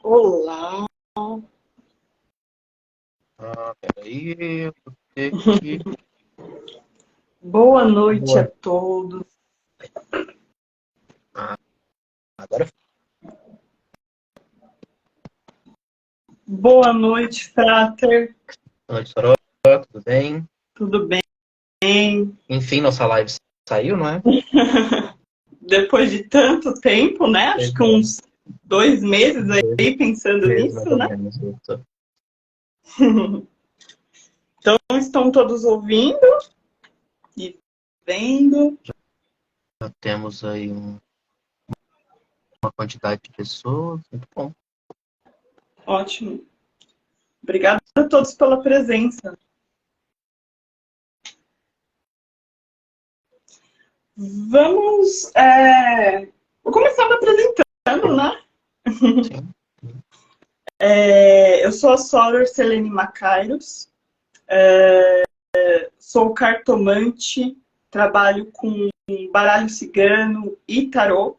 Olá, Peraí, eu vou ter que. boa noite a Boa. todos. Ah, agora Boa noite, Frater. boa noite, Soraya, tudo bem? Tudo bem? Enfim, nossa live saiu, não é? Depois de tanto tempo, né? Acho que Teve uns 2 meses dois aí pensando meses mais nisso, ou né? menos. Então, estão todos ouvindo e vendo. Já temos aí uma quantidade de pessoas, muito bom. Ótimo. Obrigada a todos pela presença. Vamos. Vou começar me apresentando, né? Sim. Eu sou a Soler Selene Macairos. Sou cartomante, trabalho com baralho cigano e tarô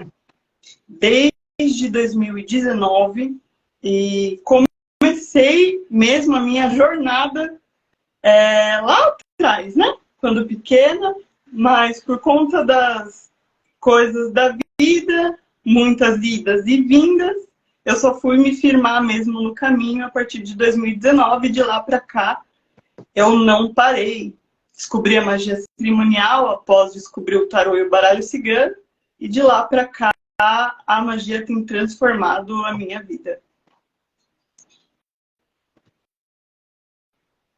desde 2019 e comecei mesmo a minha jornada lá atrás, né? Quando pequena, mas por conta das coisas da vida, muitas idas e vindas, eu só fui me firmar mesmo no caminho a partir de 2019, de lá para cá eu não parei. Descobri a magia cerimonial após descobrir o tarô e o baralho cigano. E de lá para cá, a magia tem transformado a minha vida.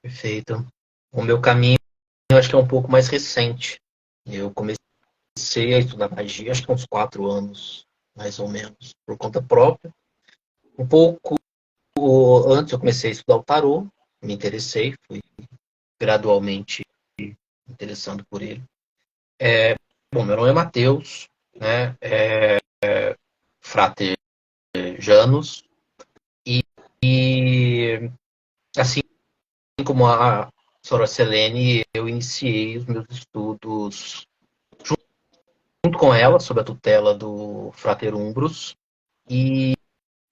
Perfeito. O meu caminho, eu acho que é um pouco mais recente. Eu comecei a estudar magia, acho que há uns 4 anos, mais ou menos, por conta própria. Um pouco antes eu comecei a estudar o tarô, me interessei, fui gradualmente interessando por ele. Bom, meu nome é Matheus, né? Frater Janus, e assim como a Sorocelene, eu iniciei os meus estudos junto com ela, sob a tutela do Frater Umbrus, e,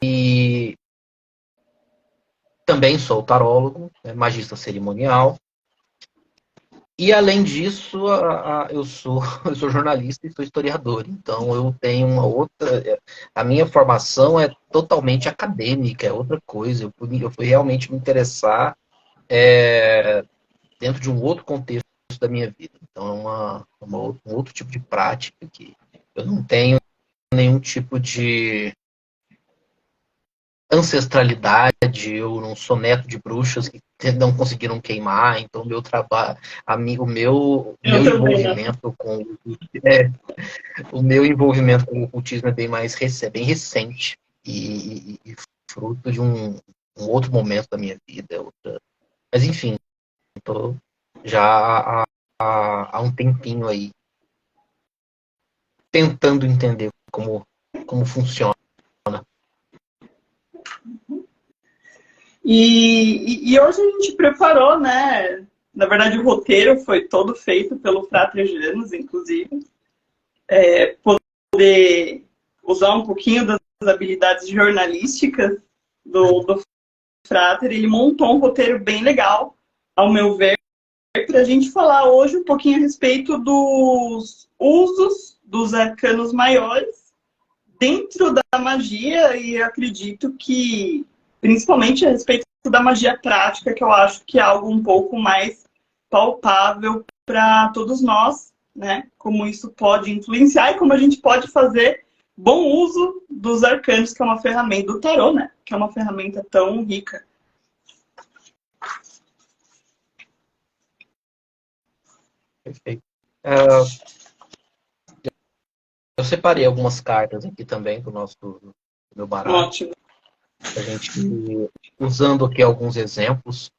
e também sou tarólogo, né, magista cerimonial. E além disso, eu sou jornalista e sou historiador, então eu tenho uma outra. A minha formação é totalmente acadêmica, é outra coisa. Eu fui realmente me interessar dentro de um outro contexto da minha vida. Então um outro tipo de prática que eu não tenho nenhum tipo de ancestralidade, eu não sou neto de bruxas que não conseguiram queimar, então meu trabalho, Eu também, né? é, o meu envolvimento com o ocultismo é bem mais é bem recente e fruto de um outro momento da minha vida, mas enfim, estou já há um tempinho aí tentando entender como funciona. E hoje a gente preparou, né? Na verdade, o roteiro foi todo feito pelo Frater Janus, inclusive. Poder usar um pouquinho das habilidades jornalísticas do Frater. Ele montou um roteiro bem legal, ao meu ver, para a gente falar hoje um pouquinho a respeito dos usos dos arcanos maiores dentro da magia e acredito que, principalmente a respeito da magia prática, que eu acho que é algo um pouco mais palpável para todos nós, né? Como isso pode influenciar e como a gente pode fazer bom uso dos arcanos, que é uma ferramenta do tarô, né? Que é uma ferramenta tão rica. Perfeito. Eu separei algumas cartas aqui também do meu baralho, Ótimo. a gente usando aqui alguns exemplos.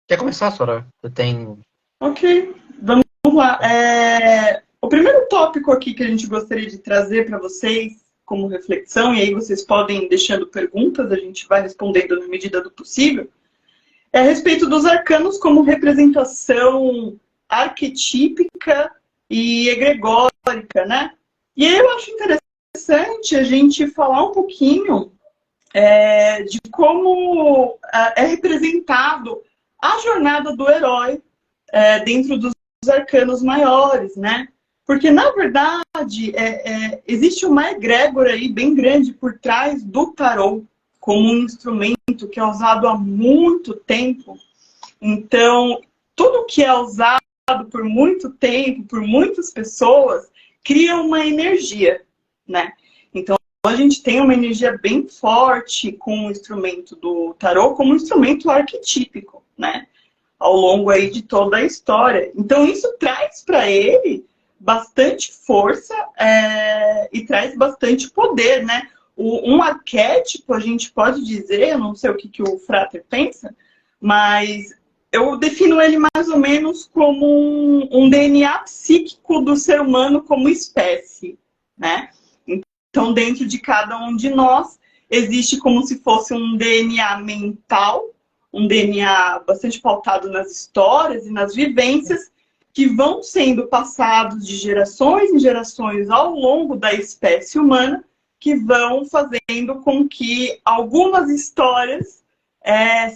Quer começar, Sora? Você tem. Ok, vamos lá. O primeiro tópico aqui que a gente gostaria de trazer para vocês como reflexão, e aí vocês podem ir deixando perguntas, a gente vai respondendo na medida do possível, é a respeito dos arcanos como representação arquetípica e egregórica, né? E aí eu acho interessante interessante a gente falar um pouquinho de como é representado a jornada do herói dentro dos arcanos maiores, né? Porque, na verdade, existe uma egrégora aí bem grande por trás do tarô como um instrumento que é usado há muito tempo. Então, tudo que é usado por muito tempo, por muitas pessoas, cria uma energia, né? Então, a gente tem uma energia bem forte com o instrumento do tarô como um instrumento arquetípico, né? Ao longo aí de toda a história. Então, isso traz para ele bastante força e traz bastante poder, né? Um arquétipo, a gente pode dizer, eu não sei o que o Frater pensa, mas eu defino ele mais ou menos como um DNA psíquico do ser humano como espécie, né? Então, dentro de cada um de nós, existe como se fosse um DNA mental, um DNA bastante pautado nas histórias e nas vivências, que vão sendo passados de gerações em gerações ao longo da espécie humana, que vão fazendo com que algumas histórias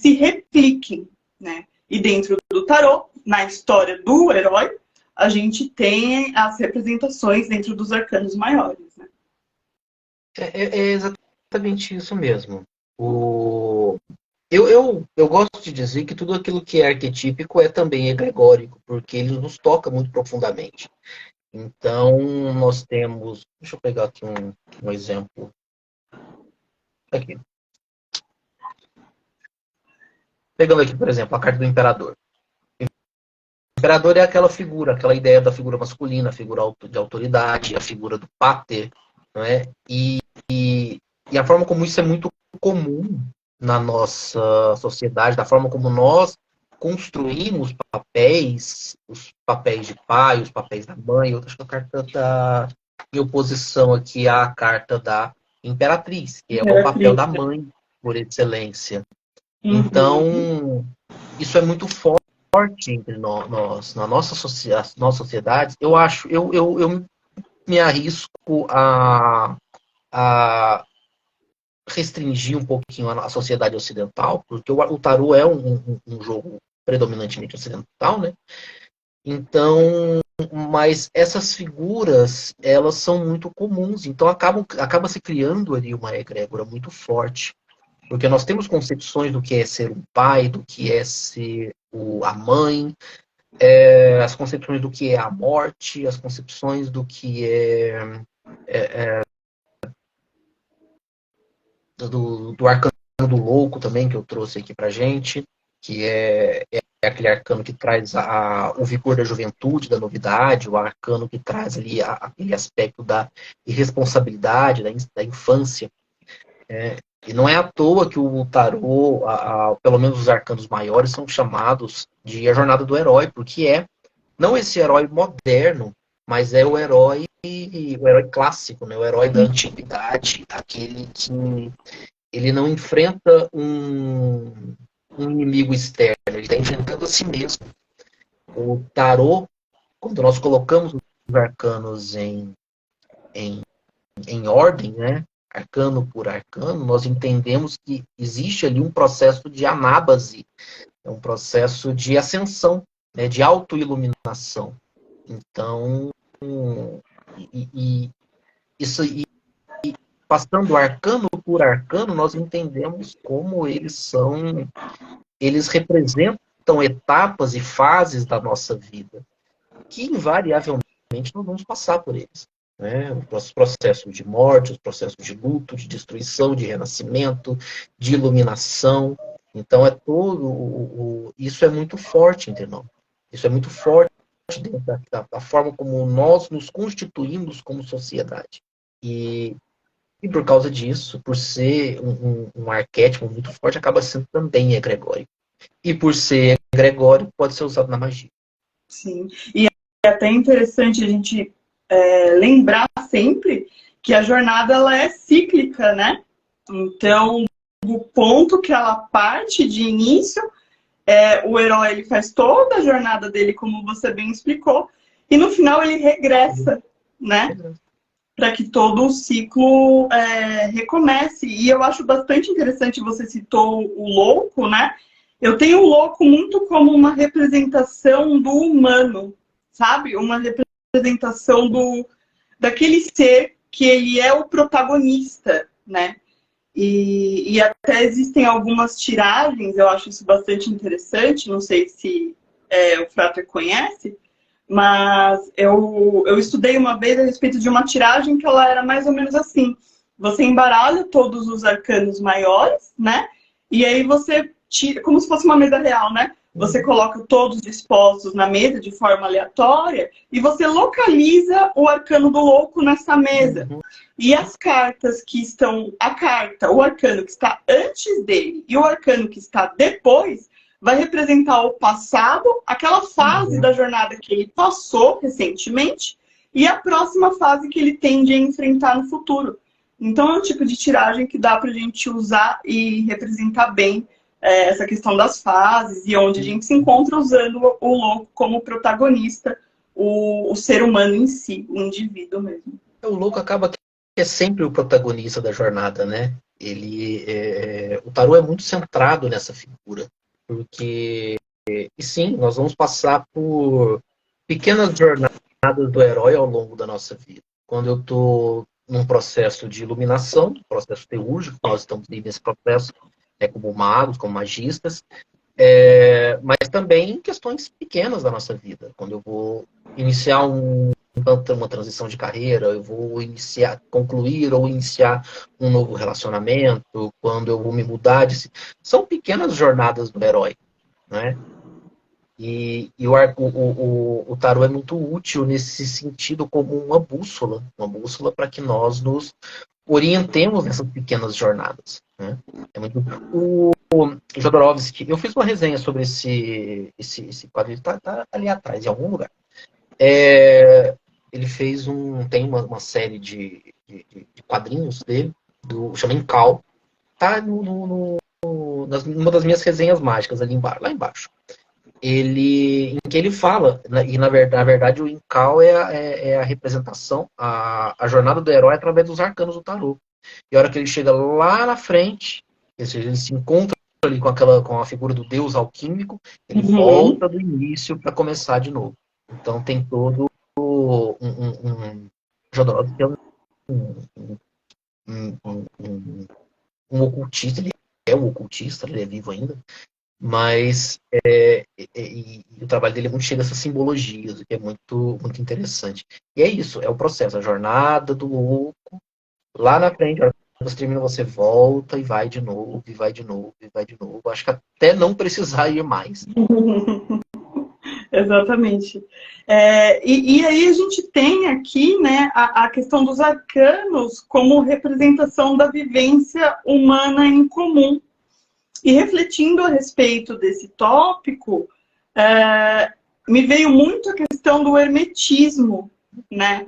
se repliquem, né? E dentro do tarô, na história do herói, a gente tem as representações dentro dos arcanos maiores, né? É exatamente isso mesmo. Eu gosto de dizer que tudo aquilo que é arquetípico é também egregórico, porque ele nos toca muito profundamente. Então, nós temos. Deixa eu pegar aqui um exemplo. Aqui. Pegando aqui, por exemplo, a carta do imperador. O imperador é aquela figura, aquela ideia da figura masculina, a figura de autoridade, a figura do pater, não é? E a forma como isso é muito comum na nossa sociedade, da forma como nós construímos papéis, os papéis de pai, os papéis da mãe. Eu acho que a carta está em oposição aqui à carta da imperatriz, que é o papel da mãe por excelência. Então, isso é muito forte entre nós, na nossa sociedade. Eu acho, eu me arrisco a restringir um pouquinho a sociedade ocidental, porque o tarô é um jogo predominantemente ocidental, né? Então, mas essas figuras, elas são muito comuns, então acaba se criando ali uma egrégora muito forte, porque nós temos concepções do que é ser um pai, do que é ser a mãe, as concepções do que é a morte, as concepções do que do arcano do louco também, que eu trouxe aqui pra gente, que é aquele arcano que traz o vigor da juventude, da novidade, o arcano que traz ali aquele aspecto da irresponsabilidade, da infância. E não é à toa que o tarô, pelo menos os arcanos maiores, são chamados de a jornada do herói, porque não esse herói moderno, mas é o herói clássico, né? O herói da antiguidade, aquele que ele não enfrenta um inimigo externo, ele está enfrentando a si mesmo. O tarô, quando nós colocamos os arcanos em ordem, né? Arcano por arcano, nós entendemos que existe ali um processo de anábase, um processo de ascensão, né? De autoiluminação. Então, isso, passando arcano por arcano, nós entendemos como eles representam etapas e fases da nossa vida, que invariavelmente nós vamos passar por eles. Né? Os processos de morte, os processos de luto, de destruição, de renascimento, de iluminação. Então, isso é muito forte entre nós. Isso é muito forte dentro da forma como nós nos constituímos como sociedade. E por causa disso, por ser um arquétipo muito forte, acaba sendo também egregórico. E por ser egregórico, pode ser usado na magia. Sim. E é até interessante a gente lembrar sempre que a jornada ela é cíclica, né? Então, o ponto que ela parte de início, o herói ele faz toda a jornada dele, como você bem explicou, e no final ele regressa, né? para que todo o ciclo recomece. E eu acho bastante interessante, você citou o louco, né? Eu tenho o louco muito como uma representação do humano, sabe? Uma representação daquele ser que ele é o protagonista, né? E até existem algumas tiragens, eu acho isso bastante interessante, não sei se o Frater conhece, mas eu estudei uma vez a respeito de uma tiragem que ela era mais ou menos assim. Você embaralha todos os arcanos maiores, né? E aí você tira, como se fosse uma mesa real, né? Você coloca todos dispostos na mesa de forma aleatória e você localiza o arcano do louco nessa mesa. E as cartas que estão... o arcano que está antes dele e o arcano que está depois vai representar o passado, aquela fase da jornada que ele passou recentemente e a próxima fase que ele tende a enfrentar no futuro. Então é um tipo de tiragem que dá para a gente usar e representar bem essa questão das fases e onde a gente se encontra usando o louco como protagonista, o ser humano em si, o indivíduo mesmo. O louco acaba que é sempre o protagonista da jornada, né? O tarô é muito centrado nessa figura, porque, e sim, nós vamos passar por pequenas jornadas do herói ao longo da nossa vida. Quando eu estou num processo de iluminação, processo teúrgico, nós estamos nesse processo, como magos, como magistas, mas também em questões pequenas da nossa vida. Quando eu vou iniciar uma transição de carreira, eu vou concluir ou iniciar um novo relacionamento, quando eu vou me mudar são pequenas jornadas do herói, né? E o tarô é muito útil nesse sentido como uma bússola para que nós nos orientemos nessas pequenas jornadas, né? O Jodorowsky, eu fiz uma resenha sobre esse quadro, ele tá ali atrás, em algum lugar. Ele tem uma série de quadrinhos dele, chama Incal, tá numa das minhas resenhas mágicas ali lá embaixo. Em que ele fala, e na verdade o Incal é a representação, a jornada do herói através dos arcanos do tarô. E a hora que ele chega lá na frente, ou seja, ele se encontra ali com a figura do deus alquímico, ele volta do início para começar de novo. Então tem todo Jodorowsky um ocultista, ele é um ocultista, ele é vivo ainda, mas o trabalho dele é muito cheio dessas simbologias, o que é muito, muito interessante. E é isso, é o processo, a jornada do louco, lá na frente, quando você termina, você volta e vai de novo, e vai de novo, e vai de novo. Acho que até não precisar ir mais. Exatamente. E aí a gente tem aqui, né, a questão dos arcanos como representação da vivência humana em comum. E refletindo a respeito desse tópico, me veio muito a questão do hermetismo, né?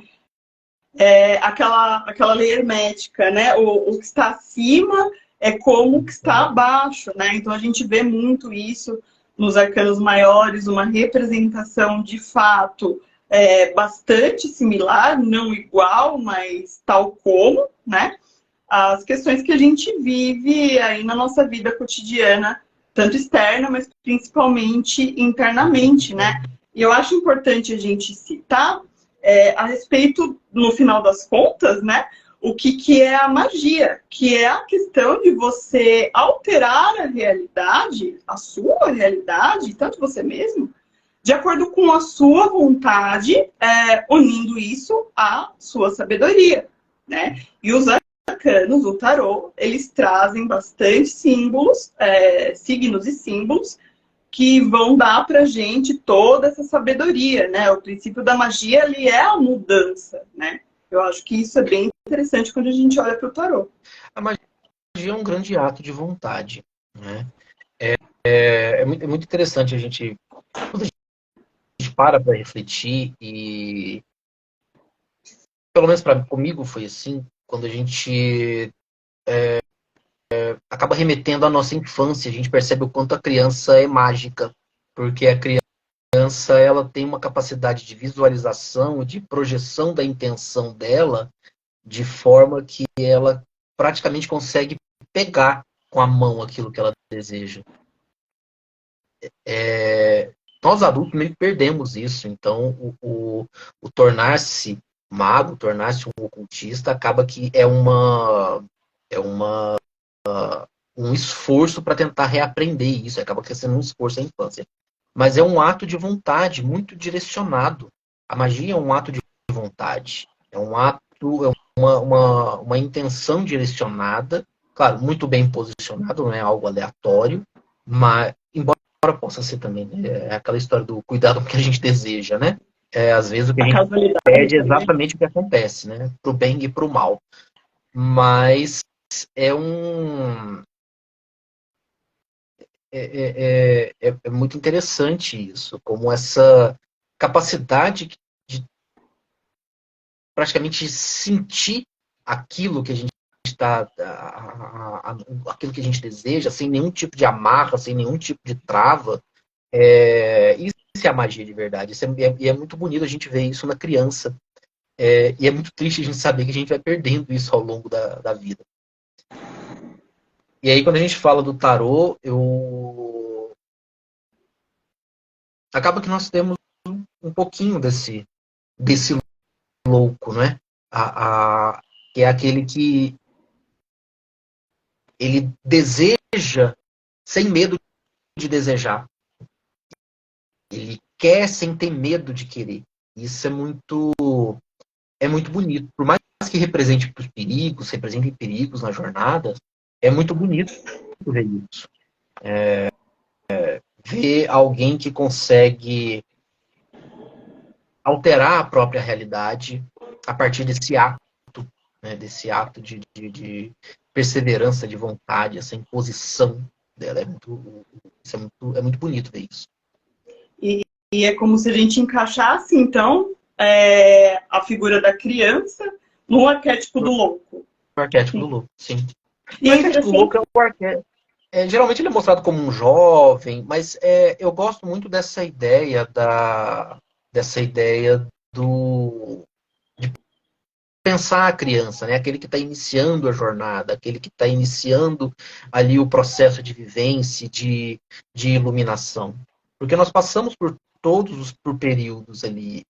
Aquela lei hermética, né? O que está acima é como o que está abaixo, né? Então a gente vê muito isso nos arcanos maiores, uma representação de fato bastante similar, não igual, mas tal como, né? As questões que a gente vive aí na nossa vida cotidiana, tanto externa, mas principalmente internamente, né? E eu acho importante a gente citar a respeito, no final das contas, né? O que é a magia, que é a questão de você alterar a realidade, a sua realidade, tanto você mesmo, de acordo com a sua vontade, unindo isso à sua sabedoria, né? E os arcanos, o tarô, eles trazem bastante símbolos, signos e símbolos, que vão dar pra gente toda essa sabedoria, né? O princípio da magia, ele é a mudança, né? Eu acho que isso é bem interessante quando a gente olha para o tarô. A magia é um grande ato de vontade, né? É muito interessante quando a gente para refletir e, pelo menos comigo foi assim, quando a gente acaba remetendo à nossa infância, a gente percebe o quanto a criança é mágica, porque a criança ela tem uma capacidade de visualização, de projeção da intenção dela, de forma que ela praticamente consegue pegar com a mão aquilo que ela deseja. Nós adultos meio que perdemos isso, então o tornar-se mago, tornar-se um ocultista, acaba que é um esforço para tentar reaprender isso, acaba sendo um esforço na infância. Mas é um ato de vontade muito direcionado. A magia é um ato de vontade, é um ato, é uma intenção direcionada, claro, muito bem posicionado, não é algo aleatório, mas embora possa ser também, né? É aquela história do cuidado com o que a gente deseja, né? Às vezes o que a A gente casualidade pede é também. exatamente o que acontece, né? Pro bem e pro mal. Mas é um é muito interessante isso, como essa capacidade de praticamente sentir aquilo que a gente está, aquilo que a gente deseja, sem nenhum tipo de amarra, sem nenhum tipo de trava. Isso é a magia de verdade. E é muito bonito a gente ver isso na criança. E é muito triste a gente saber que a gente vai perdendo isso ao longo da vida. E aí, quando a gente fala do tarô, acaba que nós temos um pouquinho desse louco, né? Que é aquele que ele deseja sem medo de desejar. Ele quer sem ter medo de querer. Isso é muito bonito. Por mais que represente perigos, representem perigos na jornada, é muito bonito ver isso. Ver alguém que consegue alterar a própria realidade a partir desse ato, né, desse ato de perseverança, de vontade, essa imposição dela. É muito bonito ver isso. E é como se a gente encaixasse, então, a figura da criança no arquétipo do louco. O arquétipo do louco, sim. E O é arquétipo do louco interessante. é um arquétipo. Geralmente ele é mostrado como um jovem, mas eu gosto muito dessa ideia do pensar a criança, né? Aquele que está iniciando a jornada, aquele que está iniciando ali o processo de vivência, de iluminação. Porque nós passamos por períodos ali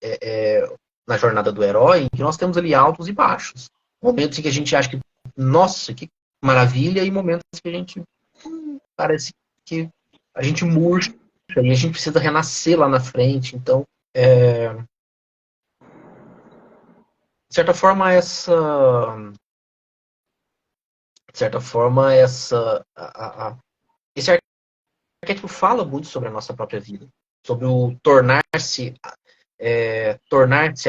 na jornada do herói, em que nós temos ali altos e baixos. Momentos em que a gente acha que, nossa, que maravilha, e momentos que a gente parece que a gente murcha e a gente precisa renascer lá na frente. Então, de certa forma, esse arquétipo fala muito sobre a nossa própria vida, sobre o tornar-se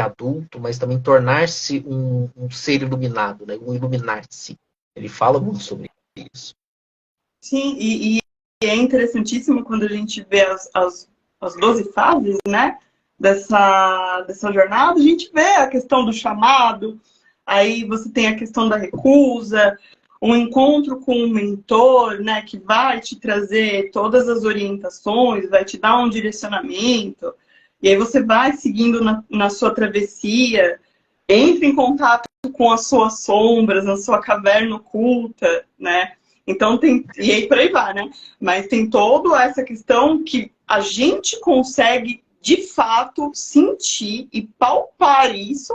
adulto, mas também tornar-se um ser iluminado, né? Um iluminar-se. Ele fala muito sobre isso. Sim, e é interessantíssimo quando a gente vê as 12 fases, né, dessa jornada, a gente vê a questão do chamado, aí você tem a questão da recusa, um encontro com um mentor, né, que vai te trazer todas as orientações, vai te dar um direcionamento, e aí você vai seguindo na sua travessia, entra em contato com as suas sombras, na sua caverna oculta, né? Então tem, e aí por aí vai, né? Mas tem toda essa questão que a gente consegue de fato sentir e palpar isso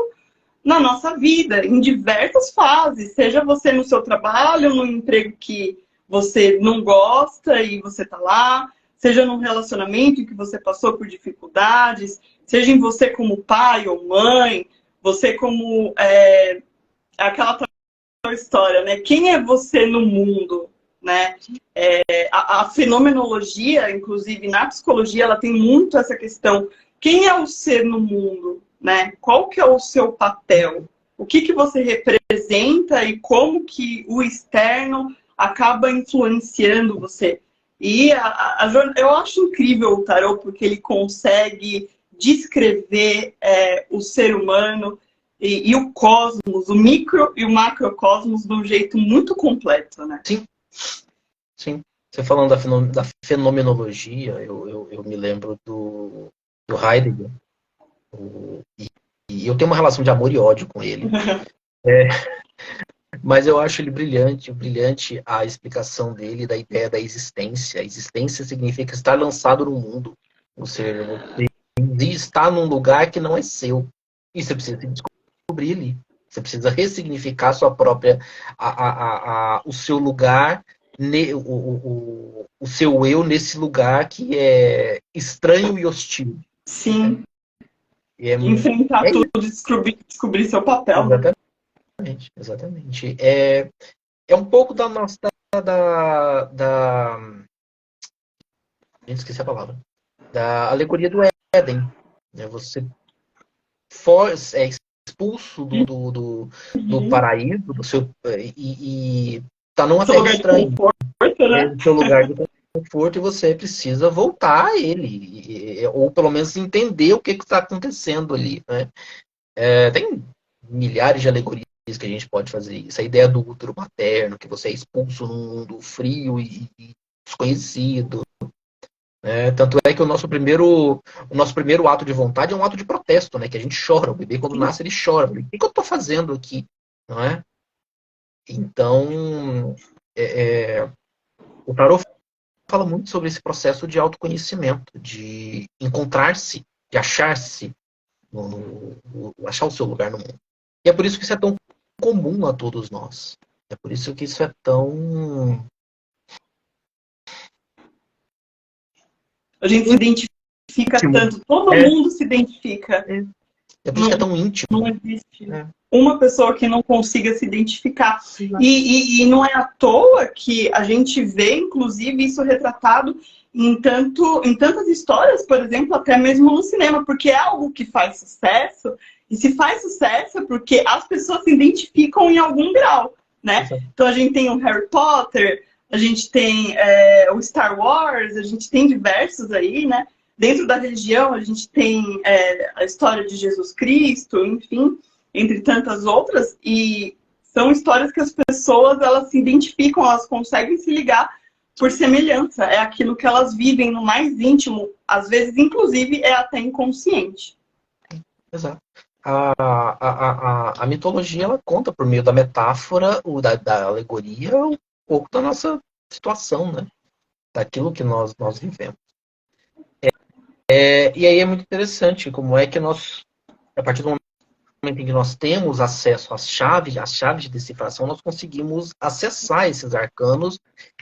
na nossa vida, em diversas fases, seja você no seu trabalho, no emprego que você não gosta e você tá lá, seja num relacionamento em que você passou por dificuldades, seja em você como pai ou mãe, você como aquela história, né? Quem é você no mundo, né? A fenomenologia, inclusive na psicologia, ela tem muito essa questão. Quem é o ser no mundo, né? Qual que é o seu papel? O que você representa e como que o externo acaba influenciando você? E eu acho incrível o tarot porque ele consegue descrever o ser humano e o cosmos, o micro e o macrocosmos de um jeito muito completo, né? Sim, sim. Você falando da fenomenologia, eu me lembro do Heidegger. E eu tenho uma relação de amor e ódio com ele. Mas eu acho ele brilhante, brilhante a explicação dele da ideia da existência. A existência significa estar lançado no mundo. Ou seja, você está num lugar que não é seu. E você precisa se descobrir ali. Você precisa ressignificar a sua própria, o seu lugar, o seu eu nesse lugar que é estranho e hostil. Sim. E é, Enfrentar tudo, descobrir seu papel. exatamente, exatamente. É um pouco da nossa. Da esqueci a palavra. Da alegoria do Éden. Né? Você é expulso do paraíso, do seu, e tá numa terra estranha. Né? No seu lugar de conforto, e você precisa voltar a ele. Ou pelo menos entender o que está acontecendo ali. Né? Tem milhares de alegorias que a gente pode fazer isso. A ideia do útero materno, que você é expulso num mundo frio e desconhecido. Tanto é que o nosso primeiro ato de vontade é um ato de protesto, né? Que a gente chora. O bebê, quando nasce, ele chora. O que eu estou fazendo aqui? Não é? Então, o tarot fala muito sobre esse processo de autoconhecimento, de encontrar-se, de achar-se, achar o seu lugar no mundo. E é por isso que isso é tão comum a todos nós. É por isso que isso é tão... A gente se identifica tanto, todo mundo se identifica. É por isso que é tão íntimo. Não existe uma pessoa que não consiga se identificar. E não é à toa que a gente vê, inclusive, isso retratado em tantas histórias, por exemplo, até mesmo no cinema, porque é algo que faz sucesso, e se faz sucesso é porque as pessoas se identificam em algum grau, né? Então a gente tem o Harry Potter, a gente tem o Star Wars, a gente tem diversos aí, né? Dentro da religião, a gente tem a história de Jesus Cristo, enfim, entre tantas outras, e são histórias que as pessoas elas se identificam, elas conseguem se ligar por semelhança. É aquilo que elas vivem no mais íntimo, às vezes, inclusive, é até inconsciente. Exato. A mitologia ela conta por meio da metáfora, da alegoria, um pouco da nossa situação, né? Daquilo que nós vivemos. E aí é muito interessante como é que nós, a partir do momento em que nós temos acesso às chaves de decifração, nós conseguimos acessar esses arcanos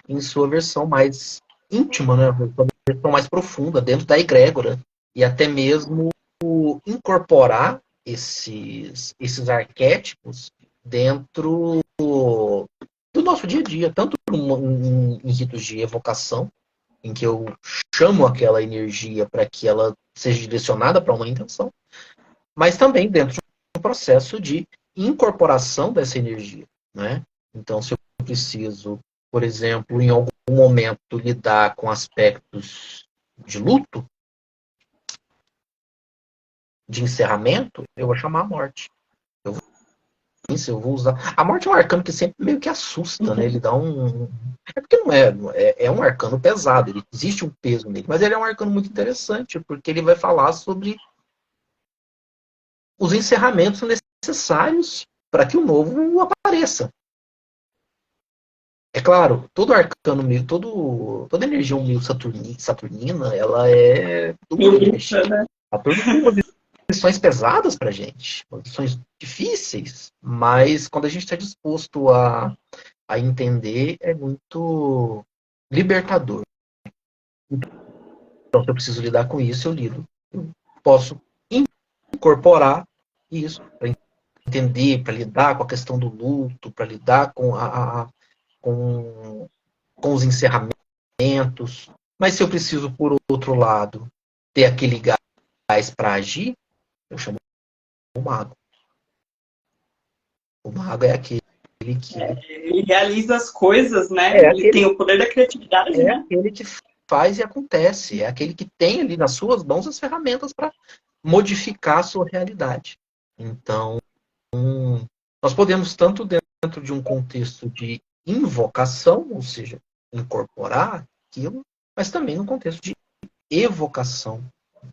em sua versão mais íntima, né? Sua versão mais profunda, dentro da egrégora. E até mesmo incorporar esses arquétipos dentro do nosso dia a dia, tanto em ritos de evocação, em que eu chamo aquela energia para que ela seja direcionada para uma intenção, mas também dentro de um processo de incorporação dessa energia, né? Então, se eu preciso, por exemplo, em algum momento lidar com aspectos de luto, de encerramento, eu vou chamar a morte. Eu vou usar. A morte é um arcano que sempre meio que assusta, né? Ele dá um. É porque não é um arcano pesado, existe um peso nele, mas ele é um arcano muito interessante, porque ele vai falar sobre os encerramentos necessários para que o novo apareça. É claro, todo arcano meio, toda energia meio saturnina, ela é dura de mexer. Né? A turma tem posições pesadas pra gente, posições difíceis, mas quando a gente está disposto a entender, é muito libertador. Então, se eu preciso lidar com isso, eu lido. Eu posso incorporar isso para entender, para lidar com a questão do luto, para lidar com os encerramentos. Mas se eu preciso, por outro lado, ter aquele gás para agir, eu chamo o mago. O mago é aquele que... ele realiza as coisas, né? Ele tem o poder da criatividade, né? Aquele que faz e acontece. É aquele que tem ali nas suas mãos as ferramentas para modificar a sua realidade. Então, nós podemos, tanto dentro de um contexto de invocação, ou seja, incorporar aquilo, mas também no contexto de evocação,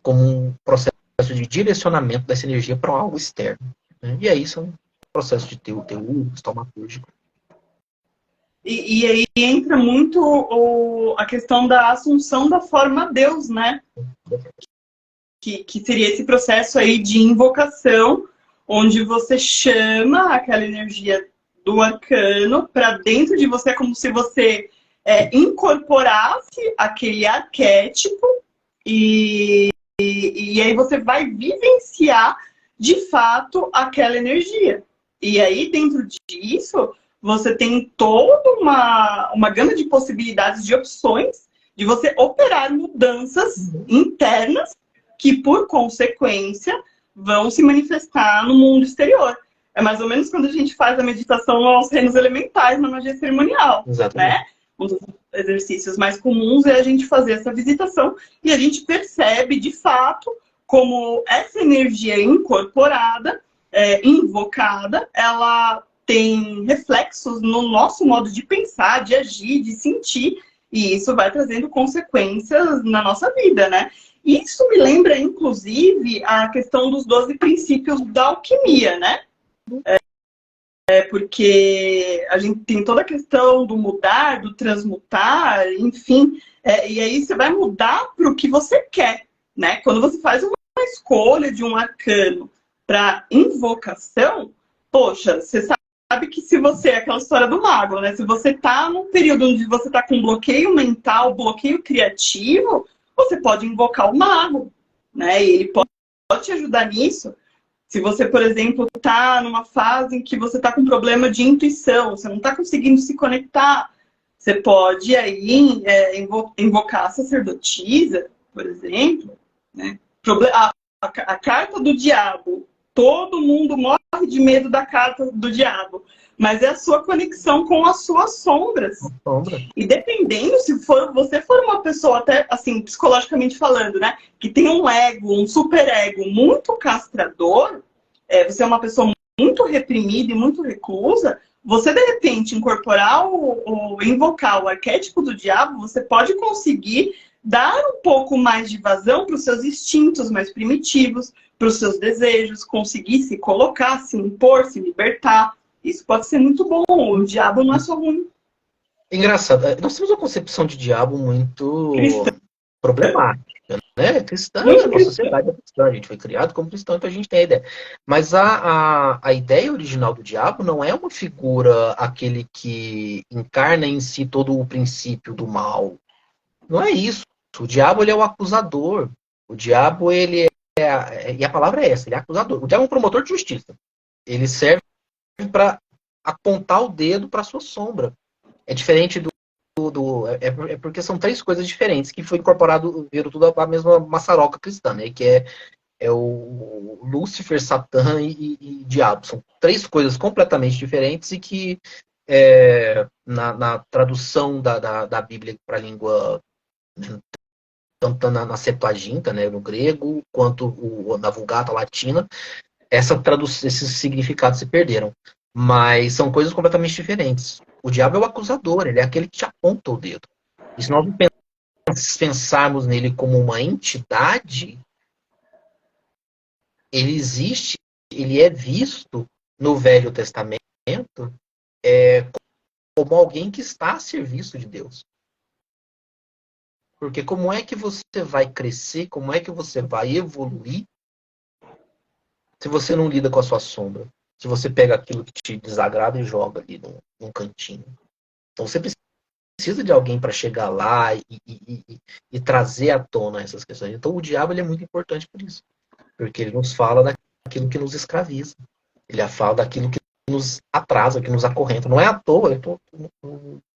como um processo de direcionamento dessa energia para algo externo. Né? E aí são processo de TU taumatúrgico. E aí entra muito a questão da assunção da forma Deus, né? Que seria esse processo aí de invocação, onde você chama aquela energia do arcano para dentro de você, como se você incorporasse aquele arquétipo e aí você vai vivenciar de fato aquela energia. E aí, dentro disso, você tem toda uma gama de possibilidades, de opções, de você operar mudanças internas que, por consequência, vão se manifestar no mundo exterior. É mais ou menos quando a gente faz a meditação aos reinos elementais na magia cerimonial. Exatamente. Né? Um dos exercícios mais comuns é a gente fazer essa visitação e a gente percebe, de fato, como essa energia incorporada, invocada, ela tem reflexos no nosso modo de pensar, de agir, de sentir, e isso vai trazendo consequências na nossa vida, né? Isso me lembra, inclusive, a questão dos 12 princípios da alquimia, né? Porque a gente tem toda a questão do mudar, do transmutar, enfim, e aí você vai mudar para o que você quer, né? Quando você faz uma escolha de um arcano para invocação, poxa, você sabe que se você, aquela história do mago, né? Se você tá num período onde você tá com bloqueio mental, bloqueio criativo, você pode invocar o mago, né? E ele pode te ajudar nisso. Se você, por exemplo, está numa fase em que você está com problema de intuição, você não está conseguindo se conectar, você pode aí invocar a sacerdotisa, por exemplo, né? A carta do diabo. Todo mundo morre de medo da carta do diabo, mas é a sua conexão com as suas sombras. E dependendo, se você for uma pessoa, até assim, psicologicamente falando, né, que tem um ego, um superego muito castrador, você é uma pessoa muito reprimida e muito reclusa, você de repente incorporar invocar o arquétipo do diabo, você pode conseguir dar um pouco mais de vazão para os seus instintos mais primitivos, para os seus desejos, conseguir se colocar, se impor, se libertar. Isso pode ser muito bom. O diabo não é só ruim. Engraçado. Nós temos uma concepção de diabo muito problemática, né? Cristã, a nossa sociedade é cristã, a gente foi criado como cristão, então a gente tem a ideia. Mas a ideia original do diabo não é uma figura, aquele que encarna em si todo o princípio do mal. Não é isso. O diabo, ele é o acusador. O diabo, ele e a palavra é essa, ele é acusador. O diabo é um promotor de justiça. Ele serve para apontar o dedo para a sua sombra. É diferente é porque são três coisas diferentes que foi incorporado, viram tudo a mesma maçaroca cristã, né? Que é o Lúcifer, Satã e Diabo. São três coisas completamente diferentes e que na tradução da Bíblia para a língua, tanto na Septuaginta, né, no grego, quanto na Vulgata Latina, esses significados se perderam. Mas são coisas completamente diferentes. O diabo é o acusador, ele é aquele que te aponta o dedo. E se nós pensarmos nele como uma entidade, ele existe, ele é visto no Velho Testamento como alguém que está a serviço de Deus. Porque como é que você vai crescer, como é que você vai evoluir se você não lida com a sua sombra? Se você pega aquilo que te desagrada e joga ali num cantinho. Então você precisa de alguém para chegar lá e trazer à tona essas questões. Então o diabo, ele é muito importante por isso. Porque ele nos fala daquilo que nos escraviza. Ele fala daquilo que nos atrasa, que nos acorrenta. Não é à toa,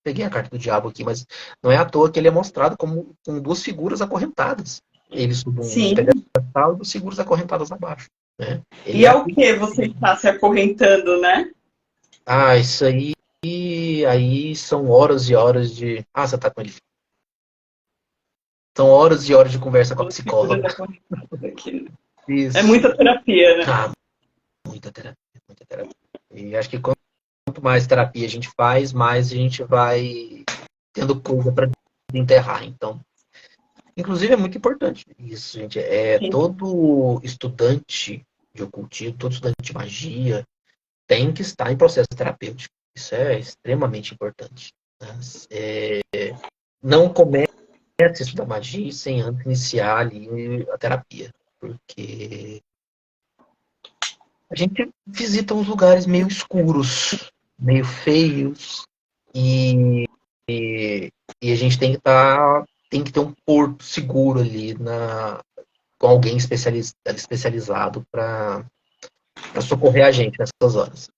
peguei a carta do diabo aqui, mas não é à toa que ele é mostrado com duas figuras acorrentadas. Ele sob um pedestal e duas figuras acorrentadas abaixo. Né? E ao que você está se acorrentando, né? Isso aí são horas e horas de... você tá com ele. São horas e horas de conversa com a psicóloga. Isso. É muita terapia, né? Muita terapia. E acho que quanto mais terapia a gente faz, mais a gente vai tendo coisa para enterrar. Então, inclusive é muito importante isso, gente. Todo estudante de ocultismo, todo estudante de magia, tem que estar em processo terapêutico. Isso é extremamente importante. Né? Não comece a estudar magia sem antes iniciar ali a terapia. Porque a gente visita uns lugares meio escuros, meio feios, e a gente tem que ter um porto seguro ali com alguém especializado para socorrer a gente nessas horas.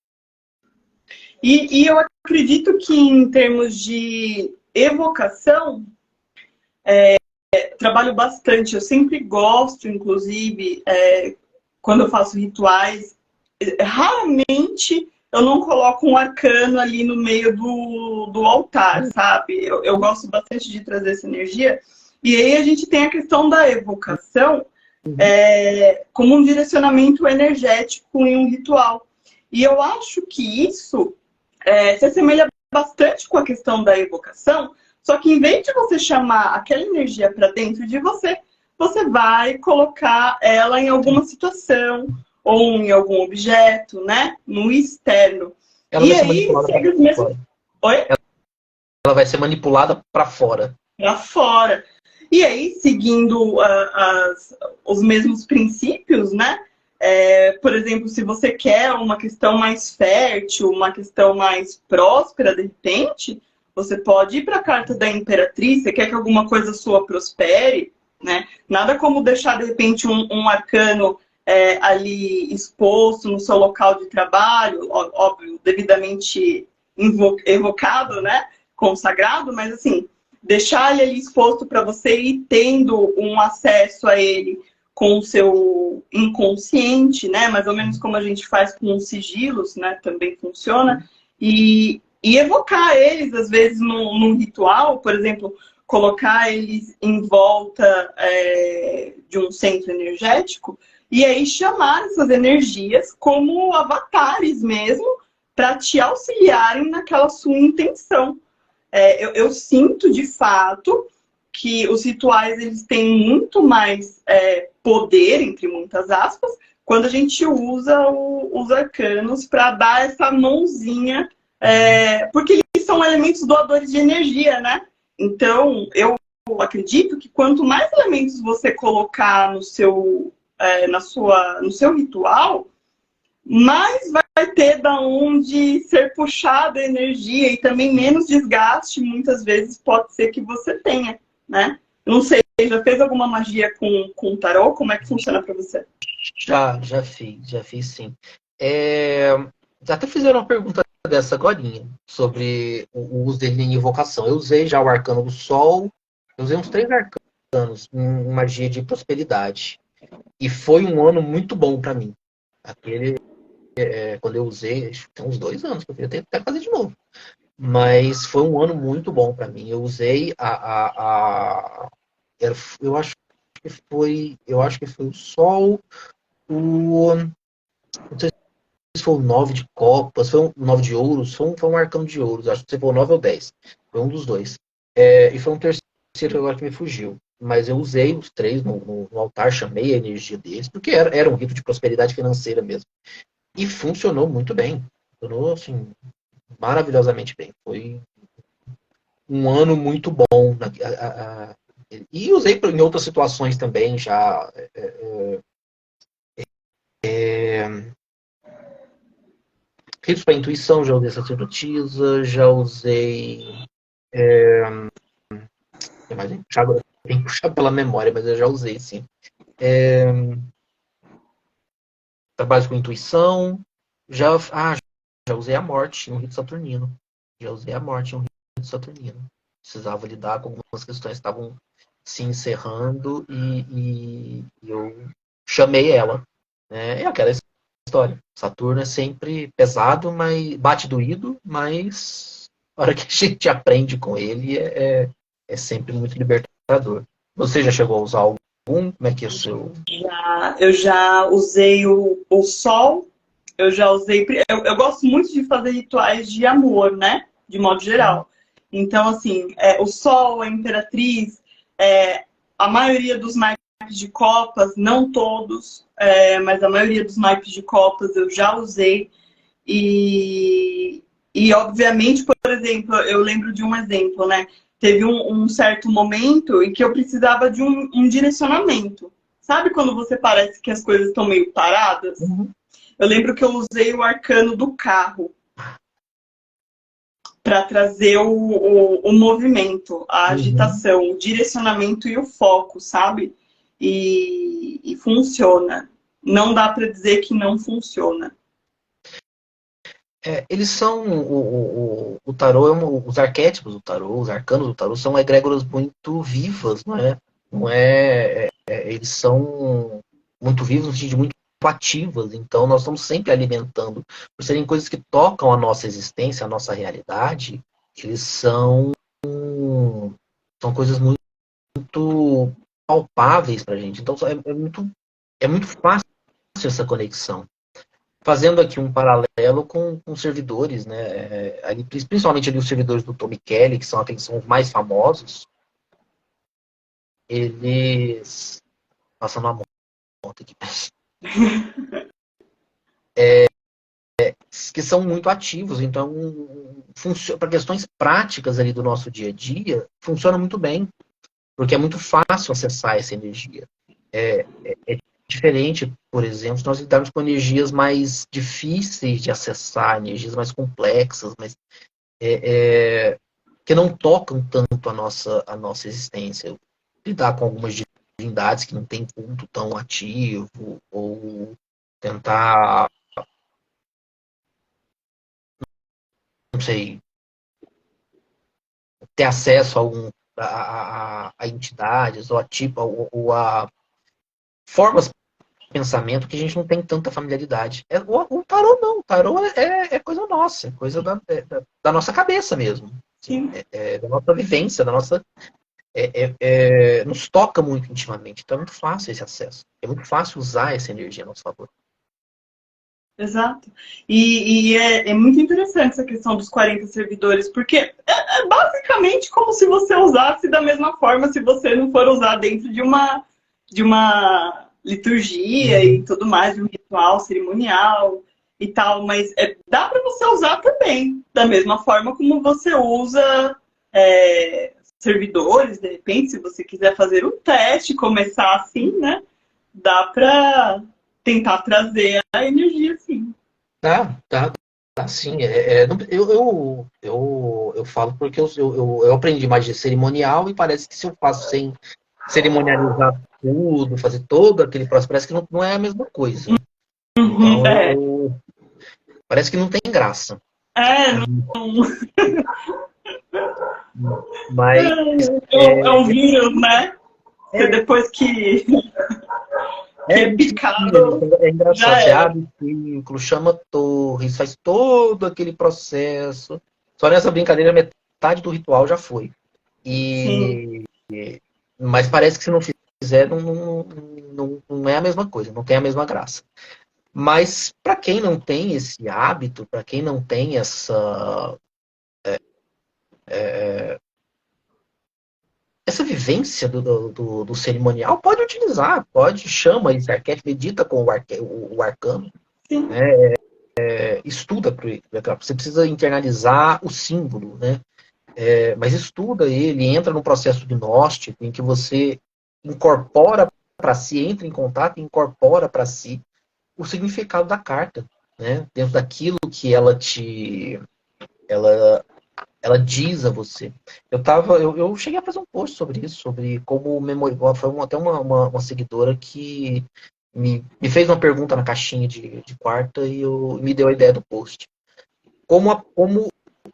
E eu acredito que em termos de evocação, trabalho bastante. Eu sempre gosto, inclusive, quando eu faço rituais, raramente eu não coloco um arcano ali no meio do altar, sabe? Eu gosto bastante de trazer essa energia. E aí a gente tem a questão da evocação como um direcionamento energético em um ritual. E eu acho que isso se assemelha bastante com a questão da evocação, só que em vez de você chamar aquela energia para dentro de você, você vai colocar ela em alguma situação ou em algum objeto, né? No externo. Ela e vai ser aí, manipulada segue os mesmos... Oi? Ela vai ser manipulada para fora. Para fora. E aí, seguindo os mesmos princípios, né? Por exemplo, se você quer uma questão mais fértil, uma questão mais próspera, de repente, você pode ir para a carta da Imperatriz. Você quer que alguma coisa sua prospere, né? Nada como deixar, de repente, um arcano ali exposto no seu local de trabalho, óbvio, devidamente evocado, né? Consagrado, mas assim, deixar ele ali exposto para você ir tendo um acesso a ele com o seu inconsciente, né? Mais ou menos como a gente faz com os sigilos, né? Também funciona. E evocar eles, às vezes, num ritual, por exemplo, colocar eles em volta de um centro energético e aí chamar essas energias como avatares mesmo para te auxiliarem naquela sua intenção. Eu sinto, de fato, que os rituais eles têm muito mais poder, entre muitas aspas, quando a gente usa os arcanos para dar essa mãozinha, porque eles são elementos doadores de energia, né? Então, eu acredito que quanto mais elementos você colocar no seu ritual, mais vai ter da onde ser puxada a energia e também menos desgaste, muitas vezes pode ser que você tenha, né? Não sei, já fez alguma magia com tarô? Como é que funciona para você? Já fiz sim. Até fizeram uma pergunta dessa agorinha, sobre o uso dele em invocação. Eu usei já o arcano do sol, eu usei uns 3 arcanos em magia de prosperidade. E foi um ano muito bom para mim. Quando eu usei, acho que tem uns 2 anos, que eu queria até fazer de novo. Mas foi um ano muito bom para mim. Eu usei eu acho que foi o sol, não sei se foi o 9 de copas, foi um 9 de ouros, foi um arcano de ouros, acho que foi o 9 ou 10. Foi um dos dois. E foi um terceiro agora que me fugiu. Mas eu usei os 3 no altar, chamei a energia deles, porque era um rito de prosperidade financeira mesmo. E funcionou muito bem. Funcionou, assim, maravilhosamente bem. Foi um ano muito bom. E usei em outras situações também, já. Ritos para intuição, já usei sacerdotisa, já usei. Tem que puxar pela memória, mas eu já usei, sim. Trabalho com intuição. Já usei a morte em um rito saturnino. Já usei a morte em um rito saturnino. Precisava lidar com algumas questões que estavam se encerrando e eu chamei ela. É aquela história. Saturno é sempre pesado, mas bate doído, mas a hora que a gente aprende com ele é sempre muito libertador. Você já chegou a usar algum? Como é que é o seu? Eu já usei o sol, eu já usei... Eu gosto muito de fazer rituais de amor, né? De modo geral. Então, assim, o sol, a imperatriz, a maioria dos naipes de copas, não todos, mas a maioria dos naipes de copas eu já usei. E obviamente, por exemplo, eu lembro de um exemplo, né? Teve um certo momento em que eu precisava de um direcionamento. Sabe quando você parece que as coisas estão meio paradas? Uhum. Eu lembro que eu usei o arcano do carro para trazer o movimento, a Uhum. agitação, o direcionamento e o foco, sabe? E funciona. Não dá para dizer que não funciona. Eles são o tarô, os arquétipos do tarô, os arcanos do tarô são egrégoras muito vivas, não é? Não eles são muito vivos no sentido de muito ativas, então nós estamos sempre alimentando, por serem coisas que tocam a nossa existência, a nossa realidade, eles são coisas muito palpáveis para a gente, então é muito fácil essa conexão. Fazendo aqui um paralelo com servidores, né? Principalmente ali os servidores do Tom Kelly, que são aqueles que são os mais famosos, eles. Passando a moto aqui. Que são muito ativos, então, para questões práticas ali do nosso dia a dia, funciona muito bem, porque é muito fácil acessar essa energia. É diferente, por exemplo, se nós lidarmos com energias mais difíceis de acessar, energias mais complexas, mas que não tocam tanto a nossa existência. Lidar com algumas divindades que não têm culto tão ativo, ou tentar, não sei, ter acesso a entidades, ou a tipo, ou a formas de pensamento que a gente não tem tanta familiaridade. O tarô não, o tarô é coisa nossa, é coisa da nossa cabeça mesmo. Assim, Sim. da nossa vivência, da nossa nos toca muito intimamente. Então é muito fácil esse acesso. É muito fácil usar essa energia a nosso favor. Exato. E é muito interessante essa questão dos 40 servidores, porque é basicamente como se você usasse da mesma forma se você não for usar dentro de uma liturgia e Uhum. tudo mais, de um ritual cerimonial e tal, mas dá para você usar também, da mesma forma como você usa servidores, de repente, se você quiser fazer um teste, começar assim, né? Dá para tentar trazer a energia assim. Tá, sim. Eu falo porque eu aprendi magia cerimonial e parece que se eu faço sem cerimonializar tudo, fazer todo aquele processo, parece que não é a mesma coisa. Uhum, Então, parece que não tem graça. não, Mas é um vírus, né? Você é, depois que é vicia, picado, é engraçado. já Você era. abre o ciclo, chama torres, faz todo aquele processo. Só nessa brincadeira, metade do ritual já foi. Sim, E, mas parece que se não fizer, não é a mesma coisa, não tem a mesma graça. Mas para quem não tem esse hábito, para quem não tem essa vivência do cerimonial, pode utilizar, chama esse arquétipo, medita com o arcano, sim. né? Estuda, você precisa internalizar o símbolo, né? Mas estuda ele, entra num processo gnóstico em que você incorpora para si, entra em contato e incorpora para si o significado da carta, né? Dentro daquilo que ela, ela diz a você. Eu cheguei a fazer um post sobre isso, sobre como memorial. Foi até uma seguidora que me fez uma pergunta na caixinha de quarta e me deu a ideia do post. Como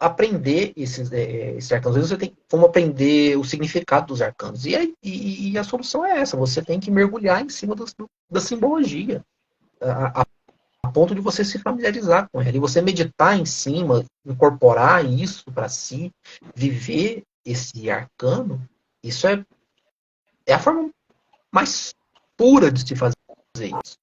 aprender esses arcanos. Às vezes você tem como aprender o significado dos arcanos. E a solução é essa: você tem que mergulhar em cima da simbologia, a ponto de você se familiarizar com ela. E você meditar em cima, incorporar isso para si, viver esse arcano, isso é a forma mais pura de se fazer isso.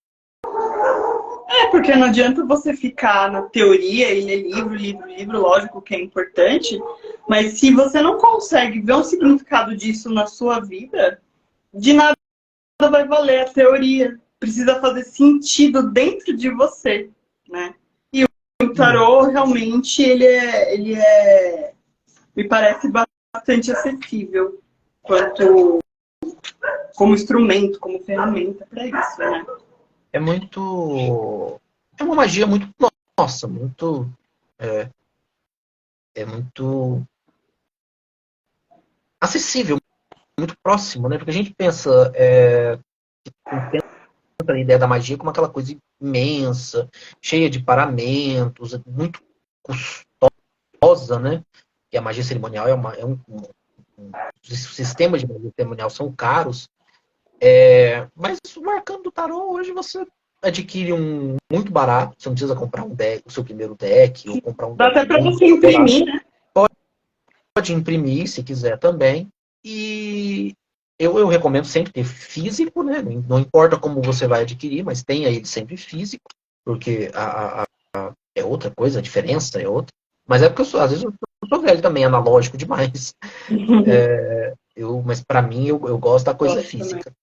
Porque não adianta você ficar na teoria e ler livro, livro, livro, lógico que é importante, mas se você não consegue ver um significado disso na sua vida, de nada vai valer a teoria. Precisa fazer sentido dentro de você, né? E o o tarô realmente me parece bastante acessível quanto como instrumento, como ferramenta para isso, né? É muito. É uma magia muito. Nossa, muito. É muito acessível, muito próximo, né? Porque a gente pensa a ideia da magia como aquela coisa imensa, cheia de paramentos, muito custosa, né? E a magia cerimonial os sistemas de magia cerimonial são caros. Mas o arcano do tarô, hoje você adquire um muito barato, você não precisa comprar um deck, o seu primeiro deck, ou comprar um Dá deck até para muito você imprimir, né? pode imprimir se quiser também. E eu recomendo sempre ter físico, né? Não importa como você vai adquirir, mas tenha ele sempre físico, porque é outra coisa, a diferença é outra. Mas é porque às vezes eu sou velho também, analógico demais. Mas para mim eu gosto da coisa Gosto também. física.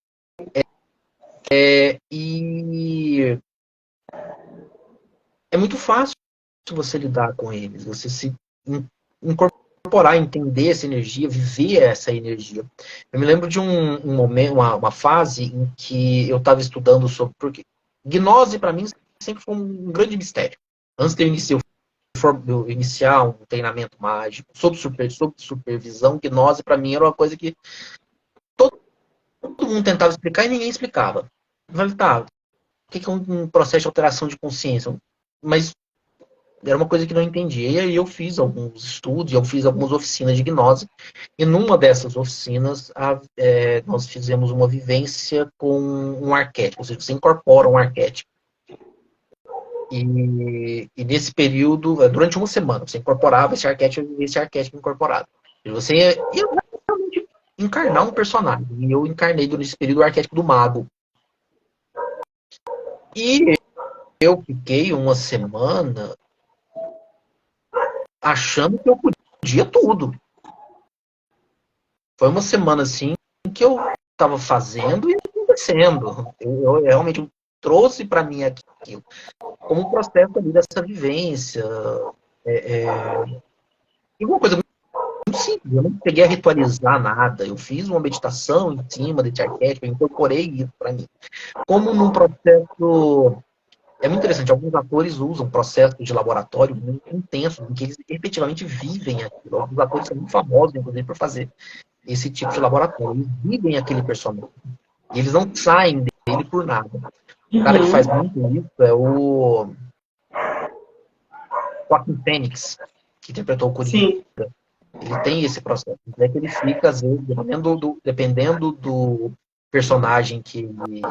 E é muito fácil você lidar com eles, você se incorporar, entender essa energia, viver essa energia. Eu me lembro de um momento, uma fase em que eu estava estudando sobre. Porque gnose, para mim, sempre foi um grande mistério. Antes de eu iniciar um treinamento mágico, sob supervisão, gnose, para mim, era uma coisa que todo mundo tentava explicar e ninguém explicava. Eu falei, tá, o que é um processo de alteração de consciência? Mas era uma coisa que não entendia. E aí eu fiz alguns estudos, eu fiz algumas oficinas de gnose. E numa dessas oficinas, nós fizemos uma vivência com um arquétipo. Ou seja, você incorpora um arquétipo. E nesse período, durante uma semana, você incorporava esse arquétipo incorporado. E você ia realmente encarnar um personagem. E eu encarnei durante esse período o arquétipo do mago. E eu fiquei uma semana achando que eu podia tudo. Foi uma semana assim que eu estava fazendo e acontecendo. Eu realmente trouxe para mim aquilo como um processo ali dessa vivência. E uma coisa muito simples, eu não cheguei a ritualizar nada. Eu fiz uma meditação em cima desse arquétipo, eu incorporei isso para mim. Como num processo. É muito interessante, alguns atores usam processos de laboratório muito intensos, em que eles efetivamente vivem aquilo. Alguns atores são muito famosos, inclusive, por fazer esse tipo de laboratório. Eles vivem aquele personagem. E eles não saem dele por nada. O cara que faz muito isso é o Joaquin Phoenix, que interpretou o Coringa. Sim. Ele tem esse processo. É que ele fica, às vezes, dependendo do personagem que ele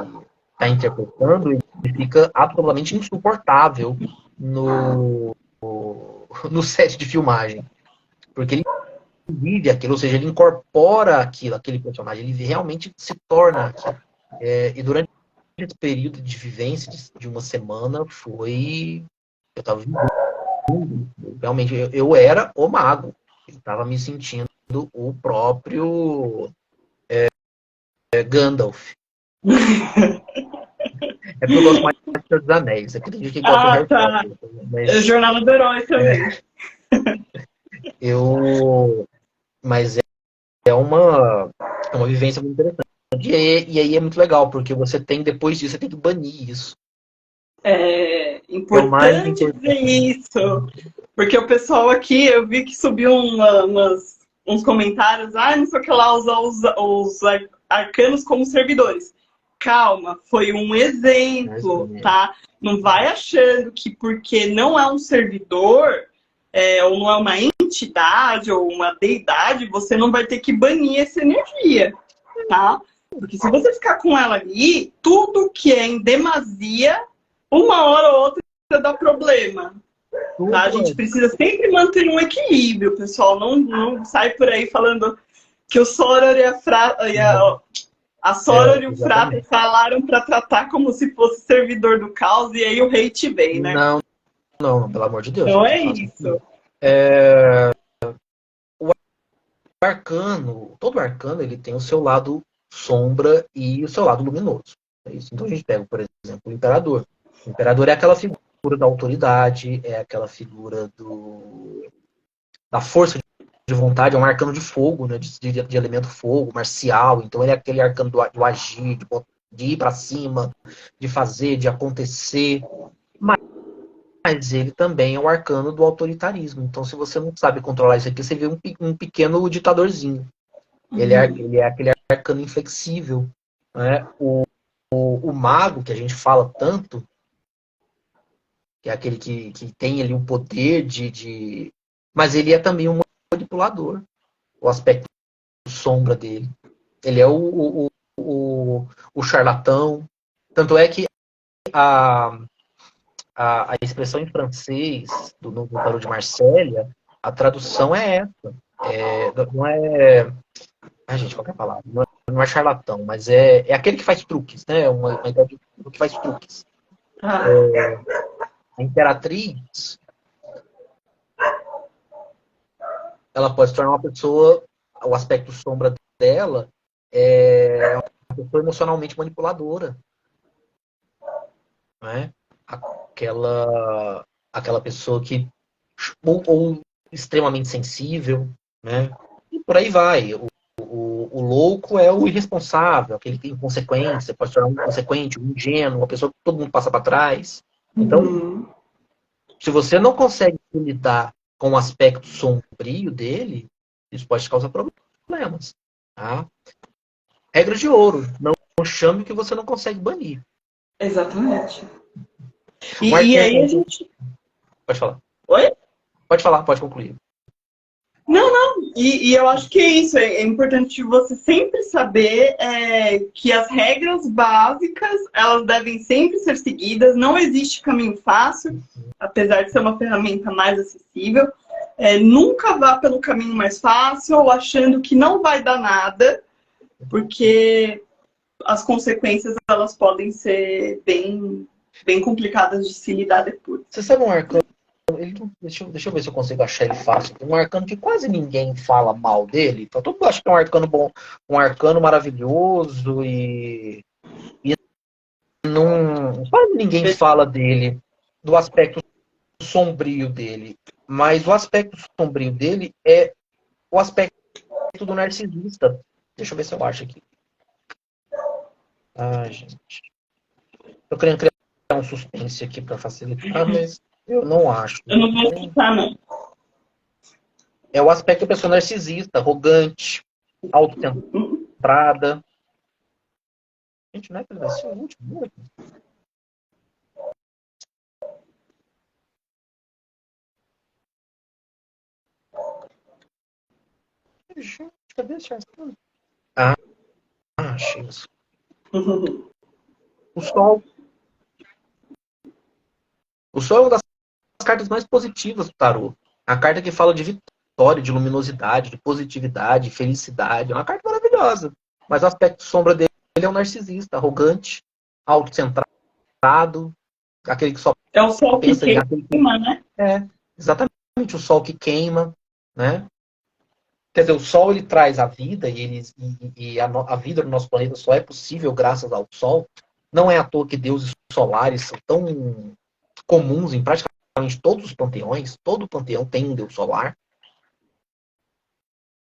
está interpretando, ele fica absolutamente insuportável no set de filmagem. Porque ele vive aquilo, ou seja, ele incorpora aquele personagem, ele realmente se torna aquilo. E durante esse período de vivência de uma semana eu estava vivendo, realmente, eu era o mago, eu estava me sentindo o próprio Gandalf. É porque eu gosto mais de Senhor dos Anéis, é porque tem gente que gosta do Harry Tá. Potter. Mas, Jornada do Herói também. mas é uma vivência muito interessante. E aí é muito legal, porque você tem, depois disso, você tem que banir isso. É É o mais importante dizer importante. isso, porque o pessoal aqui, eu vi que subiu uns comentários, não sei o que lá, os arcanos como servidores. Calma, foi um exemplo, tá? Não vai achando que porque não é um servidor, ou não é uma entidade, ou uma deidade, você não vai ter que banir essa energia, tá? Porque se você ficar com ela ali, tudo que é em demasia, uma hora ou outra dá problema. Tá? A gente precisa sempre manter um equilíbrio, pessoal. Não sai por aí falando que o Soror e a Soror e o Frater falaram para tratar como se fosse servidor do caos e aí o hate vem, né? Não, pelo amor de Deus. Não é isso. O arcano, todo arcano, ele tem o seu lado sombra e o seu lado luminoso. É isso. Então a gente pega, por exemplo, o Imperador. O Imperador é aquela figura figura da autoridade, é aquela figura da força de vontade, é um arcano de fogo, né? De elemento fogo, marcial. Então ele é aquele arcano do agir, de ir para cima, de fazer, de acontecer. Mas ele também é o arcano do autoritarismo. Então, se você não sabe controlar isso aqui, você vê um pequeno ditadorzinho. Ele é aquele arcano inflexível. Né? O mago, que a gente fala tanto, que é aquele que tem ali o poder Mas ele é também um manipulador. O aspecto sombra dele. Ele é o charlatão. Tanto é que a expressão em francês do Novo Tarot de Marsella, a tradução é essa. Não é... Ai, gente, qualquer palavra. Não é charlatão, mas é aquele que faz truques, né? Uma ideia do que faz truques. A imperatriz, ela pode se tornar uma pessoa, o aspecto sombra dela é uma pessoa emocionalmente manipuladora. Né? Aquela pessoa que ou extremamente sensível, né? E por aí vai. O louco é o irresponsável, aquele que tem inconsequência, pode se tornar um inconsequente, um ingênuo, uma pessoa que todo mundo passa para trás. Então, se você não consegue lidar com o aspecto sombrio dele, isso pode te causar problemas. Tá? Regra de ouro, não chame o que você não consegue banir. Exatamente. E aí a gente... Pode falar. Oi? Pode falar, pode concluir. Não. E eu acho que é isso. É importante você sempre saber que as regras básicas, elas devem sempre ser seguidas. Não existe caminho fácil, apesar de ser uma ferramenta mais acessível. Nunca vá pelo caminho mais fácil, achando que não vai dar nada, porque as consequências, elas podem ser bem complicadas de se lidar depois. Você sabe um arcano? Deixa eu ver se eu consigo achar ele fácil. Um arcano que quase ninguém fala mal dele. Então, todo mundo acha que é um arcano bom, um arcano maravilhoso e não, quase ninguém fala dele, do aspecto sombrio dele. Mas o aspecto sombrio dele é o aspecto do narcisista. Deixa eu ver se eu acho aqui. Gente. Tô querendo criar um suspense aqui para facilitar, mas eu não acho. Eu não vou citar, não. É o aspecto da pessoa narcisista, arrogante, autocentrada. Gente, não é que ele vai ser o último? Gente, cadê esse arcano? Achei isso. O Sol. O Sol é uma das cartas mais positivas do tarô. A carta que fala de vitória, de luminosidade, de positividade, felicidade. É uma carta maravilhosa. Mas o aspecto sombra dele é um narcisista, arrogante, autocentrado, aquele que só é o sol que queima, né? Exatamente, o sol que queima, né? Quer dizer, o Sol ele traz a vida e a vida no nosso planeta só é possível graças ao Sol. Não é à toa que deuses solares são tão comuns em praticamente todos os panteões. Todo panteão tem um deus solar.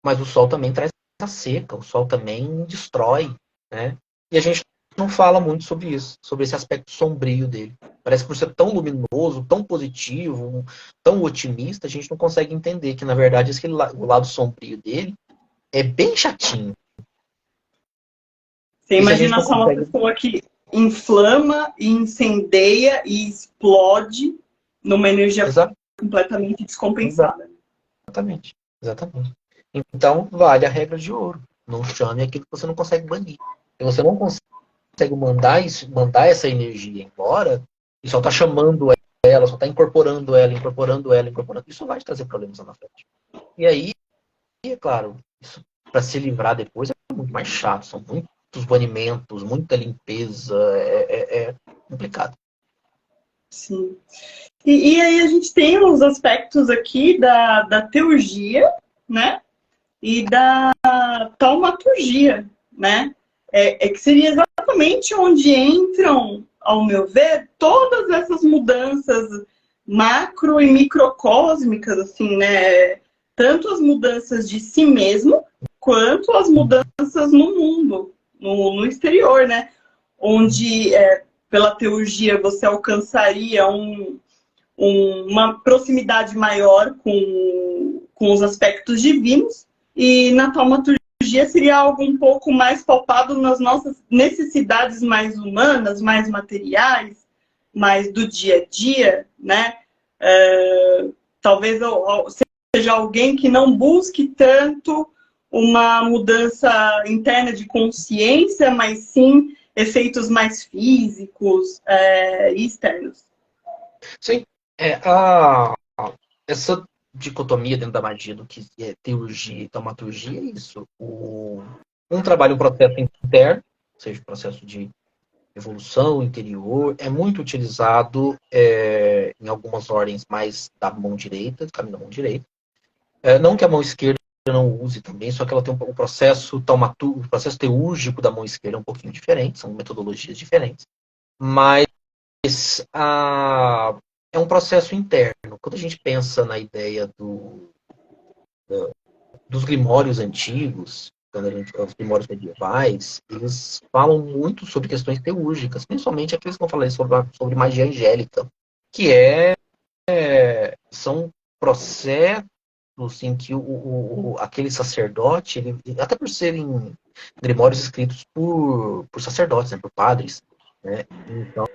Mas o Sol também traz a seca, o Sol também destrói, né? E a gente não fala muito sobre isso, sobre esse aspecto sombrio dele. Parece que por ser tão luminoso, tão positivo, tão otimista, a gente não consegue entender que, na verdade, o lado sombrio dele é bem chatinho. Você imagina só uma pessoa que inflama, incendeia e explode numa energia completamente descompensada. Exatamente. Então, vale a regra de ouro. Não chame aquilo que você não consegue banir. Se você não consegue mandar essa energia embora, e só está chamando ela, só está incorporando ela. Isso vai te trazer problemas lá na frente. E aí, é claro, para se livrar depois é muito mais chato. São muitos banimentos, muita limpeza. É complicado. Sim. E aí a gente tem os aspectos aqui da teurgia, né? E da taumaturgia, né? Que seria exatamente onde entram ao meu ver, todas essas mudanças macro e microcósmicas, assim, né? Tanto as mudanças de si mesmo, quanto as mudanças no mundo, no exterior, né? Onde, pela teurgia, você alcançaria uma proximidade maior com os aspectos divinos, e na taumaturgia seria algo um pouco mais palpado nas nossas necessidades mais humanas, mais materiais, mais do dia a dia, né? Talvez seja alguém que não busque tanto uma mudança interna de consciência, mas sim efeitos mais físicos e externos. Sim, essa dicotomia dentro da magia do que é teurgia e taumaturgia é isso. Um trabalha um processo interno, ou seja, o processo de evolução interior, é muito utilizado em algumas ordens mais da mão direita, do caminho da mão direita. Não que a mão esquerda não use também, só que ela tem um processo o processo teúrgico da mão esquerda é um pouquinho diferente, são metodologias diferentes, mas é um processo interno. Quando a gente pensa na ideia dos grimórios antigos, os grimórios medievais, eles falam muito sobre questões teúrgicas, principalmente aqueles que vão falar sobre magia angélica, que são processos em que aquele sacerdote, até por serem grimórios escritos por sacerdotes, né, por padres, né, então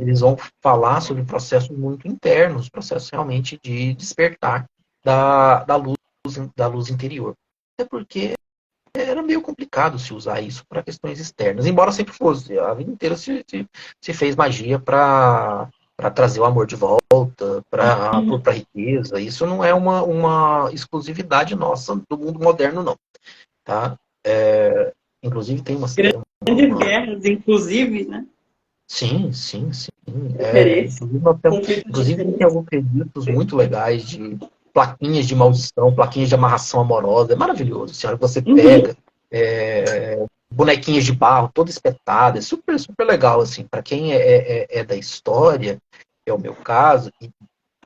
eles vão falar sobre processos muito internos, processos realmente de despertar da luz interior. Até porque era meio complicado se usar isso para questões externas, embora sempre fosse. A vida inteira se fez magia para trazer o amor de volta, para riqueza. Isso não é uma exclusividade nossa do mundo moderno, não. Tá? Inclusive tem Grandes guerras, inclusive, né? Sim, sim, sim. Interesse, conflito de Inclusive tem interesse. alguns registros muito legais de plaquinhas de maldição, plaquinhas de amarração amorosa. É maravilhoso. Assim, a hora que você pega bonequinhas de barro, toda espetada. É super, super legal, assim. Para quem é da história, que é o meu caso,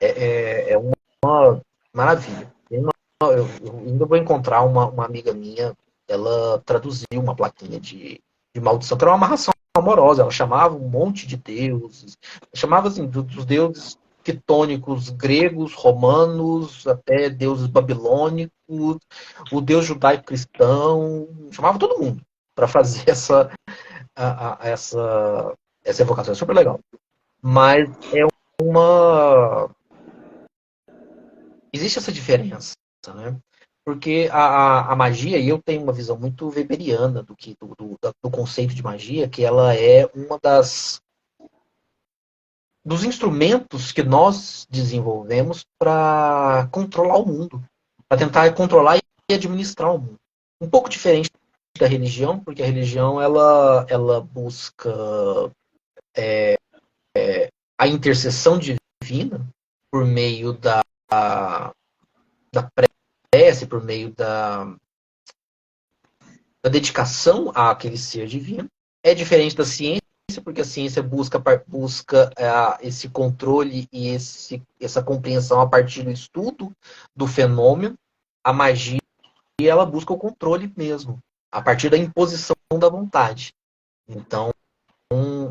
é uma maravilha. Eu ainda vou encontrar uma amiga minha, ela traduziu uma plaquinha de maldição, que era uma amarração amorosa. Ela chamava um monte de deuses, chamava assim, dos deuses quitônicos gregos, romanos, até deuses babilônicos, o deus judaico-cristão, chamava todo mundo para fazer essa evocação. É super legal. Mas uma. Existe essa diferença, né? Porque a magia, e eu tenho uma visão muito weberiana do conceito de magia, que ela é uma dos instrumentos que nós desenvolvemos para controlar o mundo, para tentar controlar e administrar o mundo. Um pouco diferente da religião, porque a religião ela busca a intercessão divina por meio da prece, por meio da dedicação àquele ser divino. É diferente da ciência, porque a ciência busca esse controle e essa compreensão a partir do estudo do fenômeno. A magia, ela busca o controle mesmo, a partir da imposição da vontade. Então,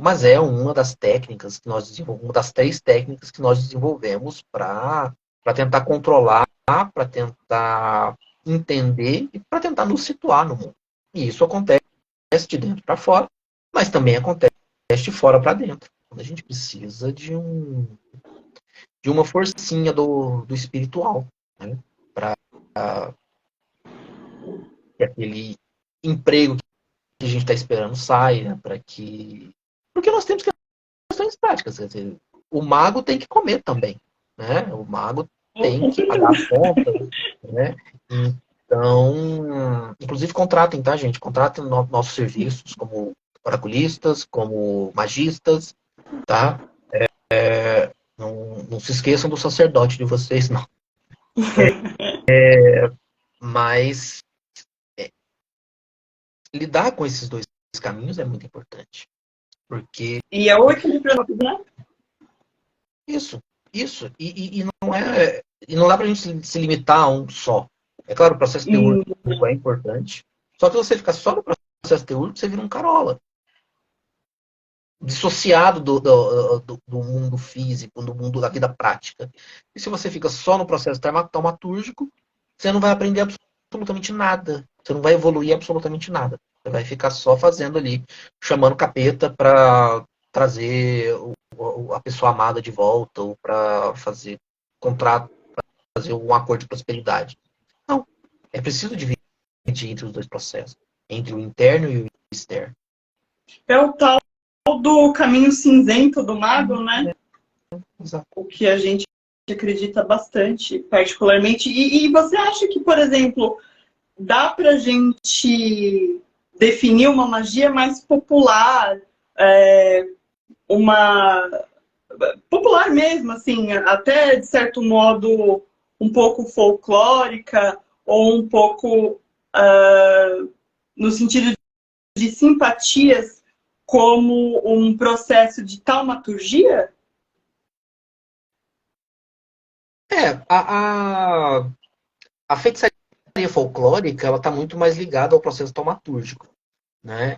mas é uma das técnicas que nós desenvolvemos, uma das 3 técnicas que nós desenvolvemos para tentar controlar, para tentar entender e para tentar nos situar no mundo. E isso acontece de dentro para fora, mas também acontece de fora para dentro. Quando a gente precisa de uma forcinha do espiritual, né? Para que aquele emprego que a gente está esperando saia, porque nós temos questões práticas. Quer dizer, o mago tem que comer também, né? O mago tem Com que pagar certeza. as contas, né? Então, inclusive contratem, tá, gente? Contratem nossos serviços como oraculistas, como magistas, tá? Não se esqueçam do sacerdote de vocês, não. Mas lidar com esses 2 caminhos é muito importante. Porque E é o equilíbrio, né? isso. E não dá pra gente se limitar a um só. É claro, o processo Hum, teúrgico é importante. Só que se você ficar só no processo teúrgico, você vira um carola. Dissociado do mundo físico, do mundo da vida prática. E se você fica só no processo taumatúrgico, você não vai aprender absolutamente nada. Você não vai evoluir absolutamente nada. Você vai ficar só fazendo ali, chamando capeta para trazer a pessoa amada de volta, ou para fazer contrato, fazer um acordo de prosperidade. Não. É preciso dividir entre os dois processos, entre o interno e o externo. é o tal do caminho cinzento do mago, né? Exato. O que a gente acredita bastante, particularmente. E você acha que, por exemplo, dá pra gente definir uma magia mais popular, uma popular mesmo, assim, até de certo modo um pouco folclórica ou um pouco no sentido de simpatias como um processo de taumaturgia? É, a feitiçaria folclórica ela está muito mais ligada ao processo taumatúrgico, né?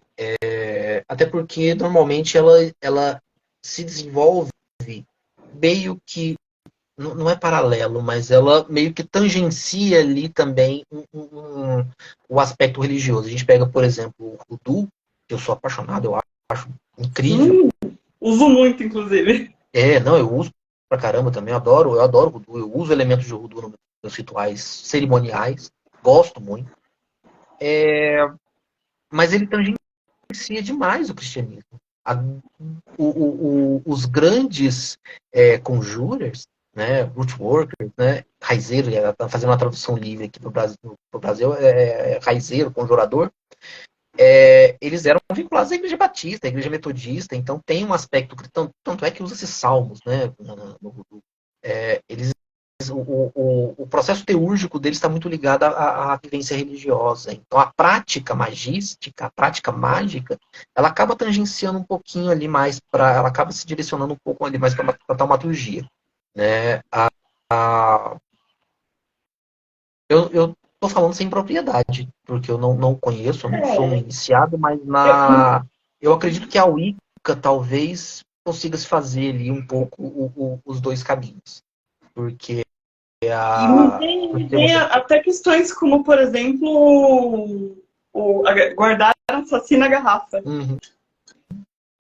Até porque normalmente ela se desenvolve meio que não é paralelo, mas ela meio que tangencia ali também o aspecto religioso. A gente pega, por exemplo, o voodoo, que eu sou apaixonado, eu acho incrível. Uso muito, inclusive. Não, eu uso pra caramba também, eu adoro voodoo, eu uso elementos de voodoo nos meus rituais cerimoniais, gosto muito. Mas ele tangencia demais o cristianismo. Os grandes conjurers, né, root workers, né, raizeiro, está fazendo uma tradução livre aqui para o Brasil, raizeiro, conjurador, eles eram vinculados à Igreja Batista, à Igreja Metodista, então tem um aspecto, tanto é que usa-se salmos, né, no voodoo. Eles o processo teúrgico deles está muito ligado à vivência religiosa. Então, a prática magística, a prática mágica, ela acaba tangenciando um pouquinho ali mais para. Ela acaba se direcionando um pouco ali mais para a taumaturgia. Né? Eu estou falando sem propriedade, porque eu não conheço, eu não sou um iniciado, mas eu acredito que a Wicca talvez consiga se fazer ali um pouco os dois caminhos. Porque E me vem até questões como, por exemplo, guardar o saci na garrafa. Uhum.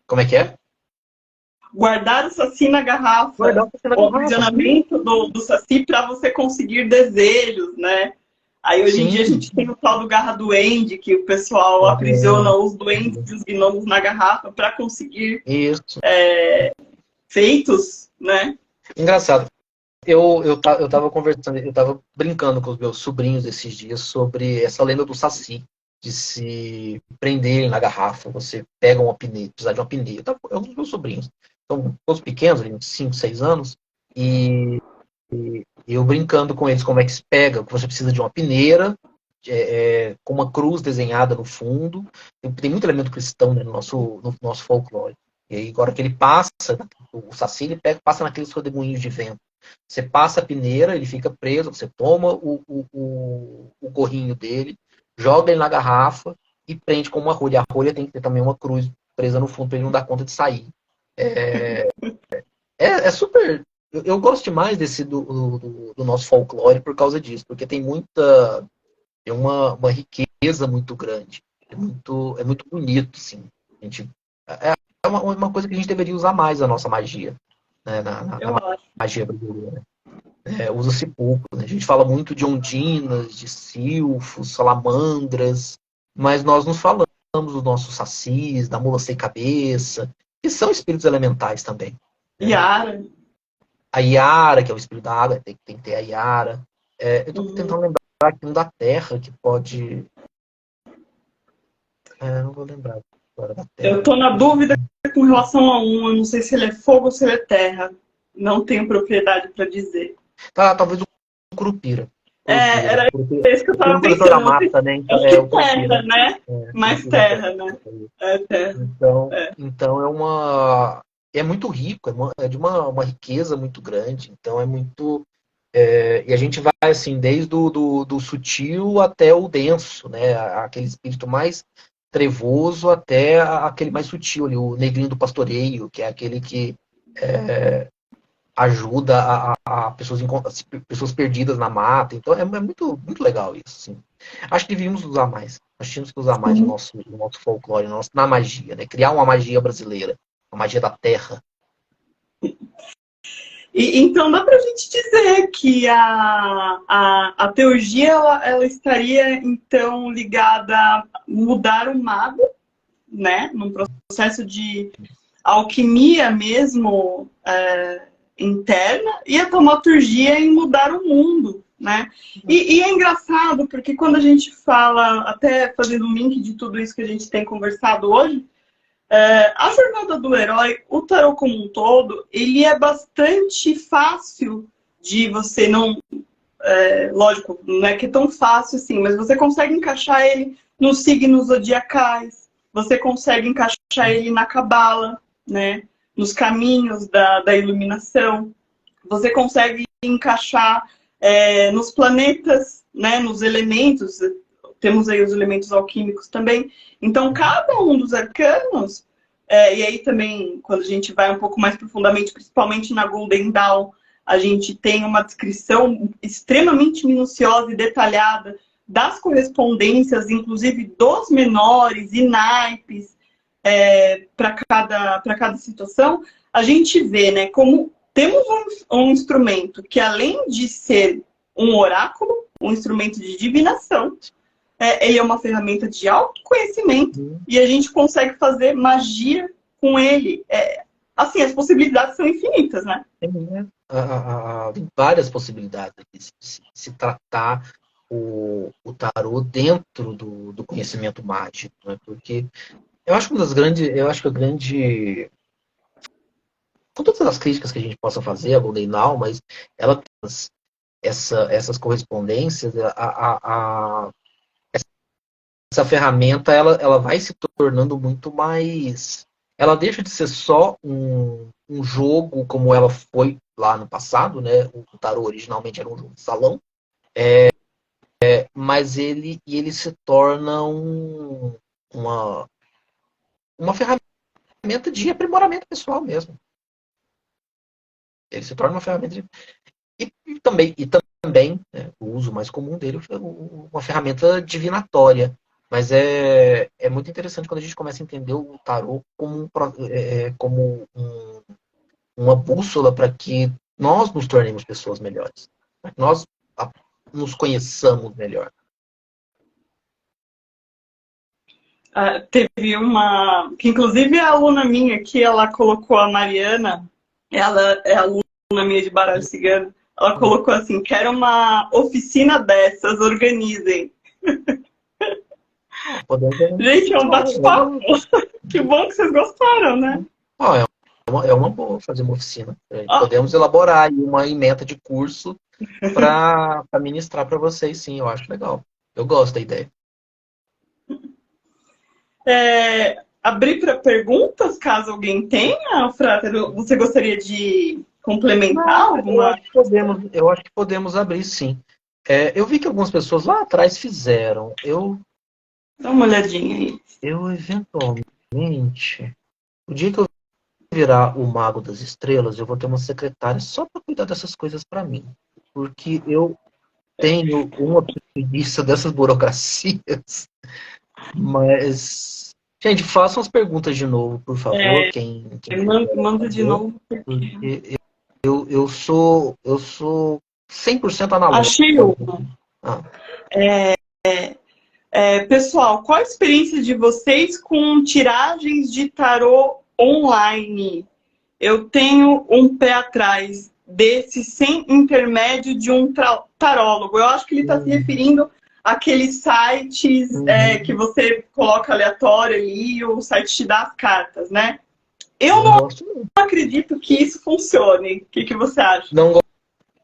Como é que é? Guardar o saci na garrafa. Guardar o saci na O garrafa. aprisionamento do saci para você conseguir desejos, né? Aí hoje em dia a gente tem o tal do garra duende, que o pessoal aprisiona os duendes e os gnomos na garrafa para conseguir feitos, né? Engraçado. Eu tava conversando, eu tava brincando com os meus sobrinhos esses dias sobre essa lenda do saci, de se prenderem na garrafa. Você pega uma peneira, precisar de uma peneira. É um dos meus sobrinhos. São todos pequenos, ali, uns 5, 6 anos, e eu brincando com eles como é que se pega, que você precisa de uma peneira, com uma cruz desenhada no fundo. Tem muito elemento cristão, né, no nosso folclore. E aí, agora que ele passa, o saci ele passa naqueles redemoinhos de vento. Você passa a peneira, ele fica preso, você toma o gorrinho dele, joga ele na garrafa e prende com uma rolha. A rolha tem que ter também uma cruz presa no fundo para ele não dar conta de sair. É super. Eu gosto demais do nosso folclore por causa disso, porque tem muita. Tem uma riqueza muito grande. É muito bonito, assim. A gente, é uma coisa que a gente deveria usar mais a nossa magia. Né, na magia brasileira. Usa-se pouco. Né? A gente fala muito de ondinas, de silfos, salamandras, mas nós nos falamos dos nossos sacis, da mula sem cabeça, que são espíritos elementais também. Yara. A Yara, que é o espírito da água, tem que ter a Yara. Eu estou tentando lembrar aqui um da Terra que pode. Não vou lembrar agora da Terra. Eu estou na dúvida com relação a eu não sei se ele é fogo ou se ele é terra. Não tenho propriedade para dizer. Talvez o Curupira. tortura. Era isso que eu Porque é estava um coletor da pensando. mata, né? Então, Acho é que o tortura. terra, né? Mais Tortura da terra, né? terra. É terra. Então, É. então é uma. É muito rico, é de uma riqueza muito grande. Então é muito. E a gente vai assim, desde do sutil até o denso, né? Aquele espírito mais trevoso até aquele mais sutil ali, o negrinho do pastoreio, que é aquele que ajuda a pessoas perdidas na mata. Então é muito, muito legal isso. Assim. Acho que devíamos usar mais. Nós tínhamos que usar mais no nosso folclore, na magia, né? Criar uma magia brasileira, a magia da terra. Então dá para a gente dizer que a teurgia ela estaria então ligada a mudar o mago, né? Num processo de alquimia mesmo interna, e a taumaturgia em mudar o mundo, né? E é engraçado porque quando a gente fala, até fazendo um link de tudo isso que a gente tem conversado hoje, a jornada do herói, o tarô como um todo, ele é bastante fácil de você não... lógico, não é que é tão fácil assim, mas você consegue encaixar ele nos signos zodiacais, você consegue encaixar ele na cabala, né? Nos caminhos da iluminação, você consegue encaixar nos planetas, né? Nos elementos, temos aí os elementos alquímicos também. Então, cada um dos arcanos, e aí também, quando a gente vai um pouco mais profundamente, principalmente na Golden Dawn, a gente tem uma descrição extremamente minuciosa e detalhada das correspondências, inclusive dos menores e naipes, para cada situação. A gente vê, né, como temos um instrumento que, além de ser um oráculo, um instrumento de divinação, ele é uma ferramenta de autoconhecimento e a gente consegue fazer magia com ele. Assim, as possibilidades são infinitas, né? Tem várias possibilidades aqui, se tratar o tarô dentro do conhecimento mágico, né? Porque eu acho que com todas as críticas que a gente possa fazer a Golden Dawn, mas ela essas correspondências, essa ferramenta ela vai se tornando muito mais. Ela deixa de ser só um jogo como ela foi lá no passado, né? O tarô originalmente era um jogo de salão, mas ele se torna uma ferramenta de aprimoramento pessoal mesmo. Ele se torna uma ferramenta de. E também né, o uso mais comum dele é uma ferramenta divinatória. Mas é muito interessante quando a gente começa a entender o tarô como uma bússola para que nós nos tornemos pessoas melhores. Para que nós nos conheçamos melhor. Teve uma... que inclusive a aluna minha aqui, ela colocou a Mariana, ela é aluna minha de baralho cigano, ela colocou assim, quero uma oficina dessas, organizem. Gente, é um bate-papo. Que bom que vocês gostaram, né? É uma boa fazer uma oficina. Podemos elaborar aí uma ementa de curso para ministrar para vocês, sim, eu acho legal. Eu gosto da ideia. Abrir para perguntas, caso alguém tenha, Frater, você gostaria de complementar alguma? Eu acho que podemos abrir, sim. Eu vi que algumas pessoas lá atrás fizeram. Dá uma olhadinha aí. Eu eventualmente, o dia que eu virar o Mago das Estrelas, eu vou ter uma secretária só para cuidar dessas coisas para mim. Porque eu tenho uma preguiça dessas burocracias. Mas, gente, façam as perguntas de novo, por favor. Quem manda de novo. Porque eu sou 100% analógico. Achei uma. Pessoal, qual a experiência de vocês com tiragens de tarô online? Eu tenho um pé atrás desse sem intermédio de um tarólogo. Eu acho que ele está se referindo àqueles sites que você coloca aleatório ali e o site te dá as cartas, né? Eu não acredito que isso funcione. O que você acha? Não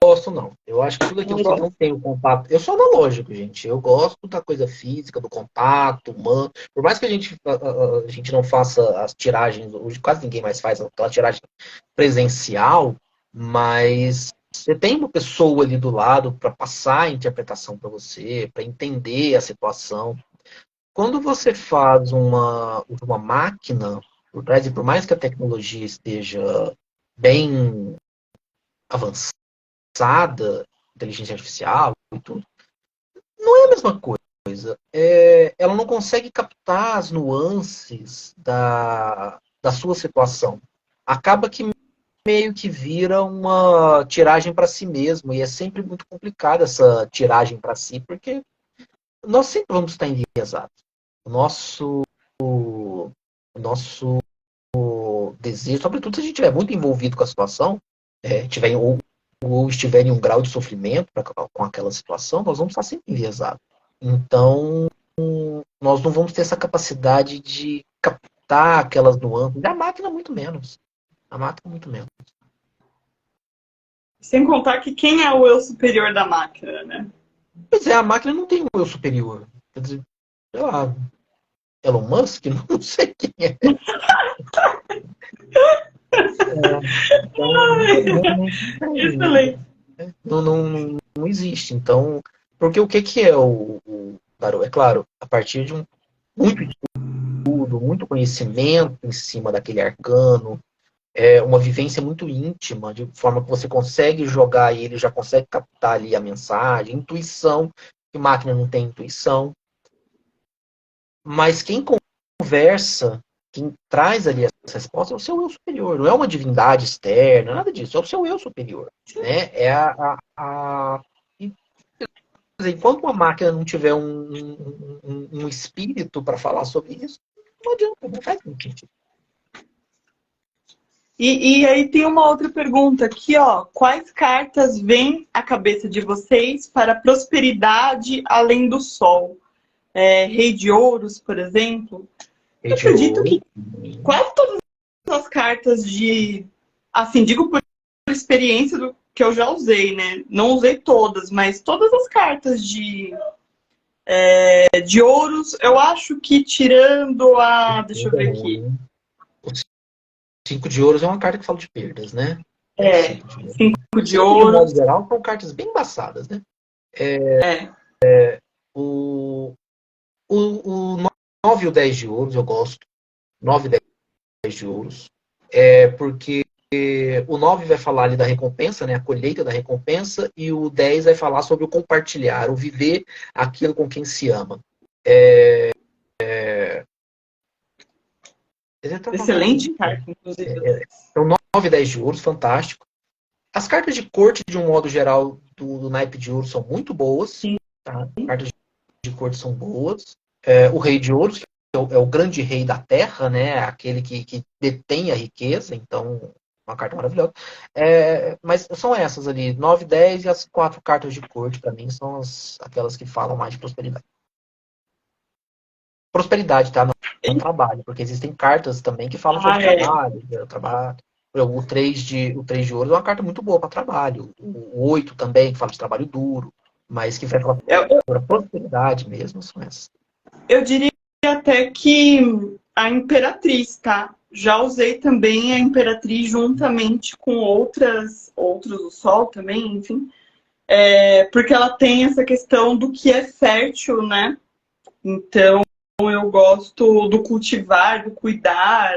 gosto, não. Eu acho que tudo aquilo Não que não gosto. tem o contato. Eu sou analógico, gente. Eu gosto da coisa física, do contato humano. Por mais que a gente não faça as tiragens, hoje quase ninguém mais faz aquela tiragem presencial, mas você tem uma pessoa ali do lado para passar a interpretação para você, para entender a situação. Quando você faz uma máquina por trás, e por mais que a tecnologia esteja bem avançada, inteligência artificial e tudo, não é a mesma coisa. Ela não consegue captar as nuances da sua situação. Acaba que meio que vira uma tiragem para si mesmo, e é sempre muito complicado essa tiragem para si, porque nós sempre vamos estar enviesados. O nosso desejo, sobretudo se a gente estiver muito envolvido com a situação, tiver, ou estiver em um grau de sofrimento com aquela situação, nós vamos estar sempre enviesados. Então, nós não vamos ter essa capacidade de captar aquelas nuances. A máquina, muito menos. A máquina, muito menos. Sem contar que quem é o eu superior da máquina, né? Pois é, a máquina não tem um eu superior. Quer dizer, sei lá, Elon Musk? Não sei quem é. Então, infelizmente, não tem. Excelente. Não existe. Então, porque o que é o tarô? É claro, a partir de muito estudo, muito conhecimento em cima daquele arcano, uma vivência muito íntima, de forma que você consegue jogar e ele já consegue captar ali a mensagem, intuição, que máquina não tem intuição. Mas quem conversa, quem traz ali essa resposta é o seu eu superior, não é uma divindade externa, nada disso, é o seu eu superior. Né? Enquanto uma máquina não tiver um espírito para falar sobre isso, não adianta, não faz muito sentido. E aí tem uma outra pergunta aqui, ó. Quais cartas vêm à cabeça de vocês para prosperidade além do sol? Rei de Ouros, por exemplo. Eu acredito que quase todas as cartas assim, digo por experiência do que eu já usei, né? Não usei todas, mas todas as cartas de ouros, eu acho que tirando deixa eu ver aqui. O 5 de ouros é uma carta que fala de perdas, né? 5 de De um modo ouros. geral, são cartas bem embaçadas, né? O 9 e o 10 de ouros eu gosto. 9 e 10 de ouros. Porque o 9 vai falar ali da recompensa, né? A colheita da recompensa, e o 10 vai falar sobre o compartilhar, o viver aquilo com quem se ama. Excelente carta, inclusive. Então, 9 e 10 de ouros, fantástico. As cartas de corte, de um modo geral, do naipe de ouro são muito boas. Sim. Tá? Cartas de corte são boas. O rei de ouros, que é o grande rei da terra, né? Aquele que detém a riqueza, então, uma carta maravilhosa. Mas são essas ali, 9, 10 e as 4 cartas de corte, para mim, são aquelas que falam mais de prosperidade. Prosperidade, tá? Não trabalho, porque existem cartas também que falam sobre trabalho. O 3 de ouro é uma carta muito boa para trabalho. O 8 também, que fala de trabalho duro, mas que vai falar sobre a prosperidade mesmo, são essas. Eu diria até que a Imperatriz, tá? Já usei também a Imperatriz juntamente com outros do Sol também, enfim. Porque ela tem essa questão do que é fértil, né? Então, eu gosto do cultivar, do cuidar.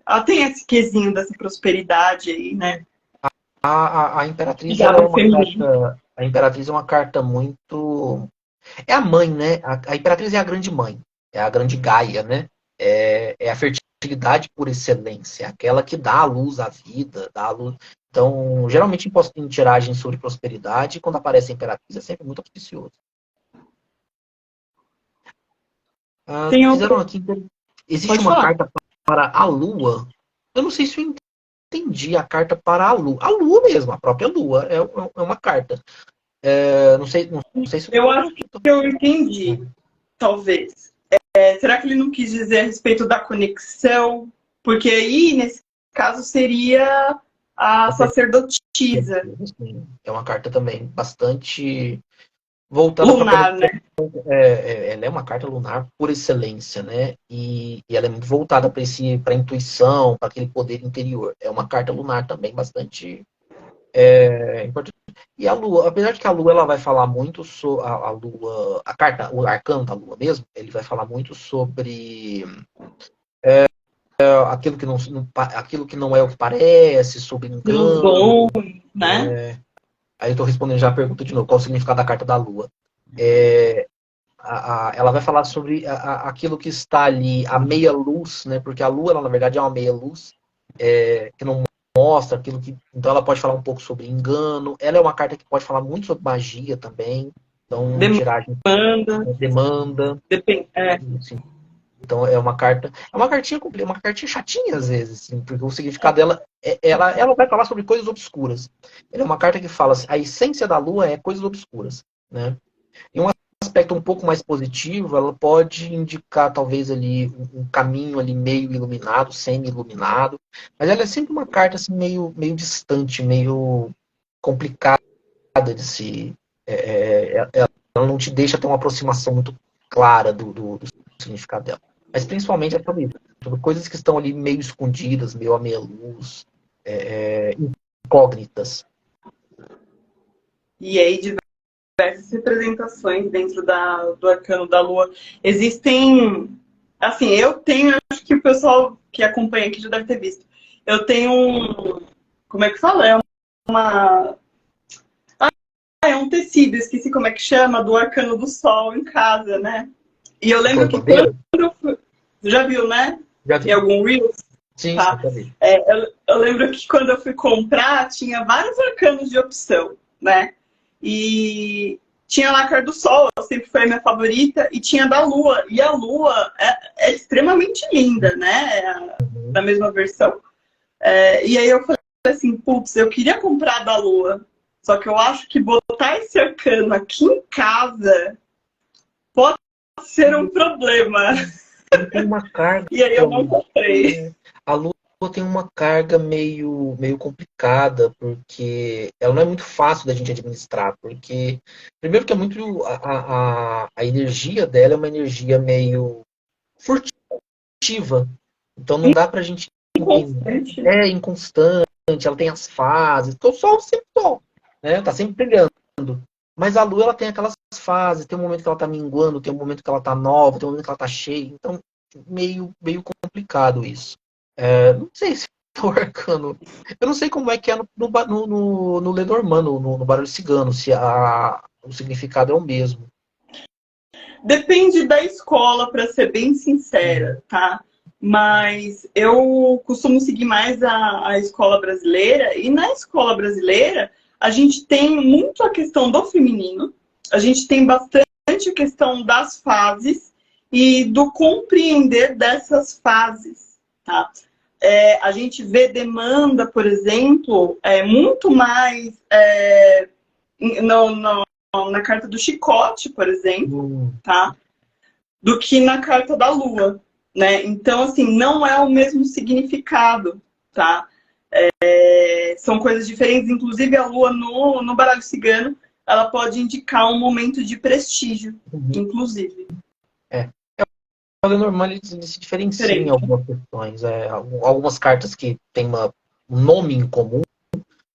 Ela tem esse quesinho dessa prosperidade aí, né? A Imperatriz ela é uma carta. A Imperatriz é uma carta muito. É a mãe, né? A Imperatriz é a grande mãe. É a grande Gaia, né? É a fertilidade por excelência. É aquela que dá à luz à vida, dá à luz. Então, geralmente em tiragem sobre prosperidade, quando aparece a Imperatriz, é sempre muito auspicioso. Fizeram aqui. Existe uma carta para a Lua. Eu não sei se eu entendi a carta para a Lua. A Lua mesmo, a própria Lua é uma carta. Não sei se eu acho que eu entendi, talvez. Será que ele não quis dizer a respeito da conexão? Porque aí, nesse caso, seria a sacerdotisa. É uma carta também bastante voltada para Lunar, né? ela é uma carta lunar por excelência, né? E ela é muito voltada para a intuição, para aquele poder interior. É uma carta lunar também bastante importante. E a Lua, apesar de que a Lua ela vai falar muito sobre a Lua, a carta, o arcano da Lua mesmo, ele vai falar muito sobre aquilo que não é o que parece, sobre Ilusão, engano. né? Aí eu estou respondendo já a pergunta de novo, qual o significado da carta da Lua? Ela vai falar sobre aquilo que está ali, a meia luz, né? Porque a Lua, ela, na verdade, é uma meia luz que não mostra aquilo que. Então, ela pode falar um pouco sobre engano. Ela é uma carta que pode falar muito sobre magia também. Então, tiragem, Demanda, demanda. depende. Assim. Então, é uma carta. É uma cartinha completa, uma cartinha chatinha às vezes, assim, porque o significado dela. Ela vai falar sobre coisas obscuras. Ela é uma carta que fala assim, a essência da Lua é coisas obscuras, né? E um aspecto um pouco mais positivo, ela pode indicar talvez ali um caminho ali meio iluminado, semi-iluminado, mas ela é sempre uma carta assim meio distante, meio complicada de se ela não te deixa ter uma aproximação muito clara do significado dela. Mas principalmente é sobre isso, sobre coisas que estão ali meio escondidas, meio à meia luz, incógnitas. E aí, diversas representações dentro do arcano da Lua. Existem. Assim, eu tenho, acho que o pessoal que acompanha aqui já deve ter visto. Eu tenho um. Como é que fala? Uma. É um tecido, esqueci como é que chama, do arcano do Sol em casa, né? E eu lembro que quando Bandeira? eu fui. Já viu, né? Já Em vi. algum Reels? Sim, sim, Tá. já vi. Eu lembro que quando eu fui comprar, tinha vários arcanos de opção, né? E tinha lá a Cor do Sol, sempre foi a minha favorita, e tinha da Lua. E a Lua é extremamente linda, né? Da mesma versão. E aí eu falei assim, putz, eu queria comprar da Lua. Só que eu acho que botar esse arcano aqui em casa pode ser um problema. Ele tem uma carga. E aí eu não comprei. A Lua tem uma carga meio complicada, porque ela não é muito fácil da gente administrar, porque primeiro que é muito a energia dela é uma energia meio furtiva. Então não dá pra gente entender. Inconstante. É inconstante, ela tem as fases, porque o Sol sempre Sol, né? Tá sempre brilhando. Mas a Lua ela tem aquelas fases, tem um momento que ela tá minguando, tem um momento que ela tá nova, tem um momento que ela tá cheia. Então, meio complicado isso. Não sei se é o arcano. Eu não sei como é que é no Lenormand, no baralho cigano, se o significado é o mesmo. Depende da escola, para ser bem sincera, tá? Mas eu costumo seguir mais a escola brasileira, e na escola brasileira a gente tem muito a questão do feminino, a gente tem bastante a questão das fases e do compreender dessas fases, tá? A gente vê demanda, por exemplo, muito mais na carta do chicote, por exemplo, tá? Do que na carta da Lua, né? Então, assim, não é o mesmo significado, tá? São coisas diferentes. Inclusive, a Lua no baralho cigano, ela pode indicar um momento de prestígio, inclusive. O Lenormand ele se diferencia em Diferente. algumas questões. Algumas cartas que têm um nome em comum,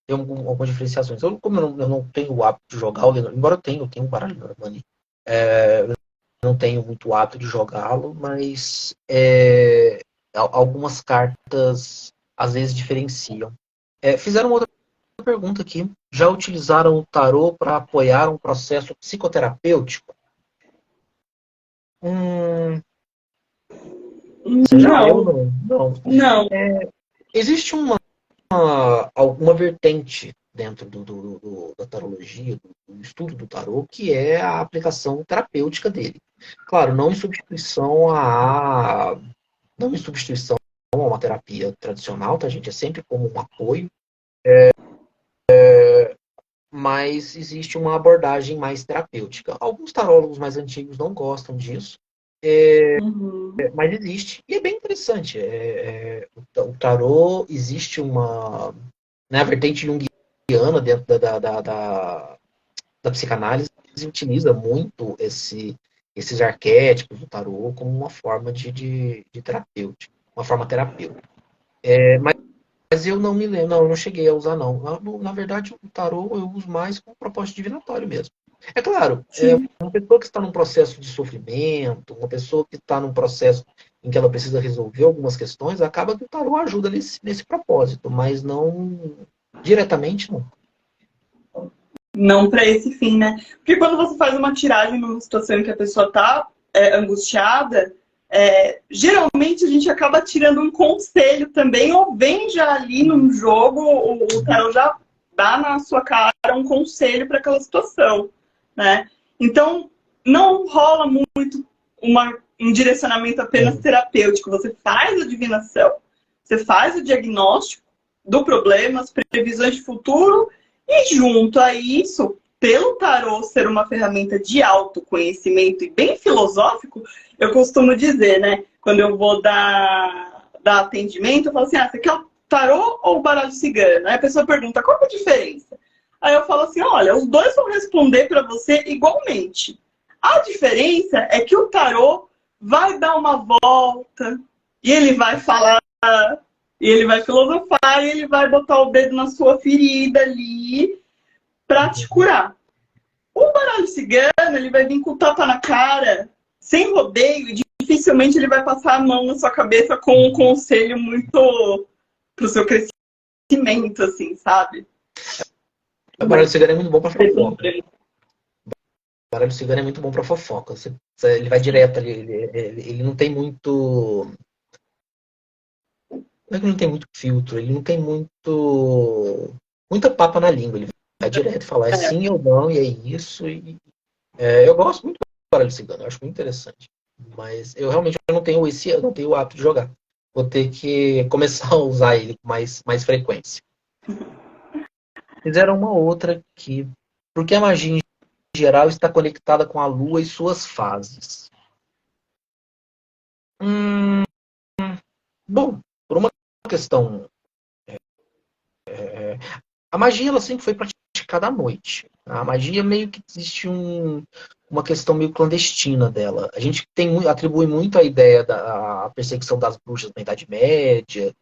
tem algumas diferenciações. Como eu não tenho o hábito de jogar o Lenormand, embora eu tenha um baralho Lenormand, eu não tenho muito hábito de jogá-lo, mas algumas cartas às vezes diferenciam. Fizeram outra pergunta aqui. Já utilizaram o tarô para apoiar um processo psicoterapêutico? Você já? Eu Não, não. Não. não. Existe alguma vertente dentro da tarologia, do estudo do tarô, que é a aplicação terapêutica dele. Claro, não em substituição a uma terapia tradicional, tá, gente? É sempre como um apoio, mas existe uma abordagem mais terapêutica. Alguns tarólogos mais antigos não gostam disso, Uhum. mas existe, e é bem interessante. O tarô existe né, a vertente junguiana dentro da psicanálise utiliza muito esses arquétipos do tarô como uma forma de terapêutica, uma forma terapêutica. Mas eu não me lembro, não, eu não cheguei a usar, não. Na verdade, o tarô eu uso mais com propósito divinatório mesmo. É claro, Sim. uma pessoa que está num processo de sofrimento, uma pessoa que está num processo em que ela precisa resolver algumas questões, acaba que o tarô ajuda nesse propósito, mas não diretamente, não. Não para esse fim, né? Porque quando você faz uma tiragem numa situação em que a pessoa está angustiada, geralmente a gente acaba tirando um conselho também, ou vem já ali no jogo, o tarot já dá na sua cara um conselho para aquela situação, né? Então, não rola muito um direcionamento apenas terapêutico. Você faz a divinação, você faz o diagnóstico do problema, as previsões de futuro, e junto a isso, pelo tarô ser uma ferramenta de autoconhecimento e bem filosófico, eu costumo dizer, né? Quando eu vou dar atendimento, eu falo assim, você quer o tarô ou o baralho cigano? Aí a pessoa pergunta, qual é a diferença? Aí eu falo assim, olha, os dois vão responder para você igualmente. A diferença é que o tarô vai dar uma volta e ele vai falar, e ele vai filosofar, e ele vai botar o dedo na sua ferida ali para te curar. O baralho cigano, ele vai vir com o tapa na cara, sem rodeio, e dificilmente ele vai passar a mão na sua cabeça com um conselho muito pro seu crescimento, assim, sabe? O baralho cigano é muito bom para fofoca. O baralho cigano é muito bom para fofoca. Ele vai direto ali, ele não tem muito. Não é que não tem muito filtro, ele não tem muita papa na língua. Ele vai direto falar é sim ou não, e é isso. Eu gosto muito do baralho cigano, eu acho muito interessante. Mas eu realmente eu não tenho o hábito de jogar. Vou ter que começar a usar ele com mais frequência. Fizeram uma outra aqui. Por que a magia em geral está conectada com a Lua e suas fases? Bom, por uma questão. A magia ela sempre foi praticada à noite. A magia meio que existe uma questão meio clandestina dela. A gente atribui muito a ideia da perseguição das bruxas na Idade Média,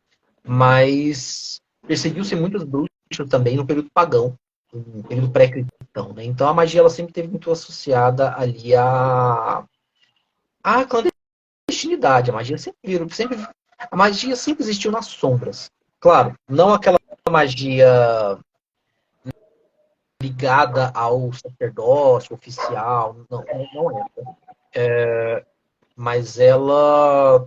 mas perseguiu-se muitas bruxas também no período pagão, no período pré-cristão, né? Então a magia ela sempre esteve muito associada ali à clandestinidade. A magia sempre existiu nas sombras. Claro, não aquela magia ligada ao sacerdócio oficial, não é. Mas ela,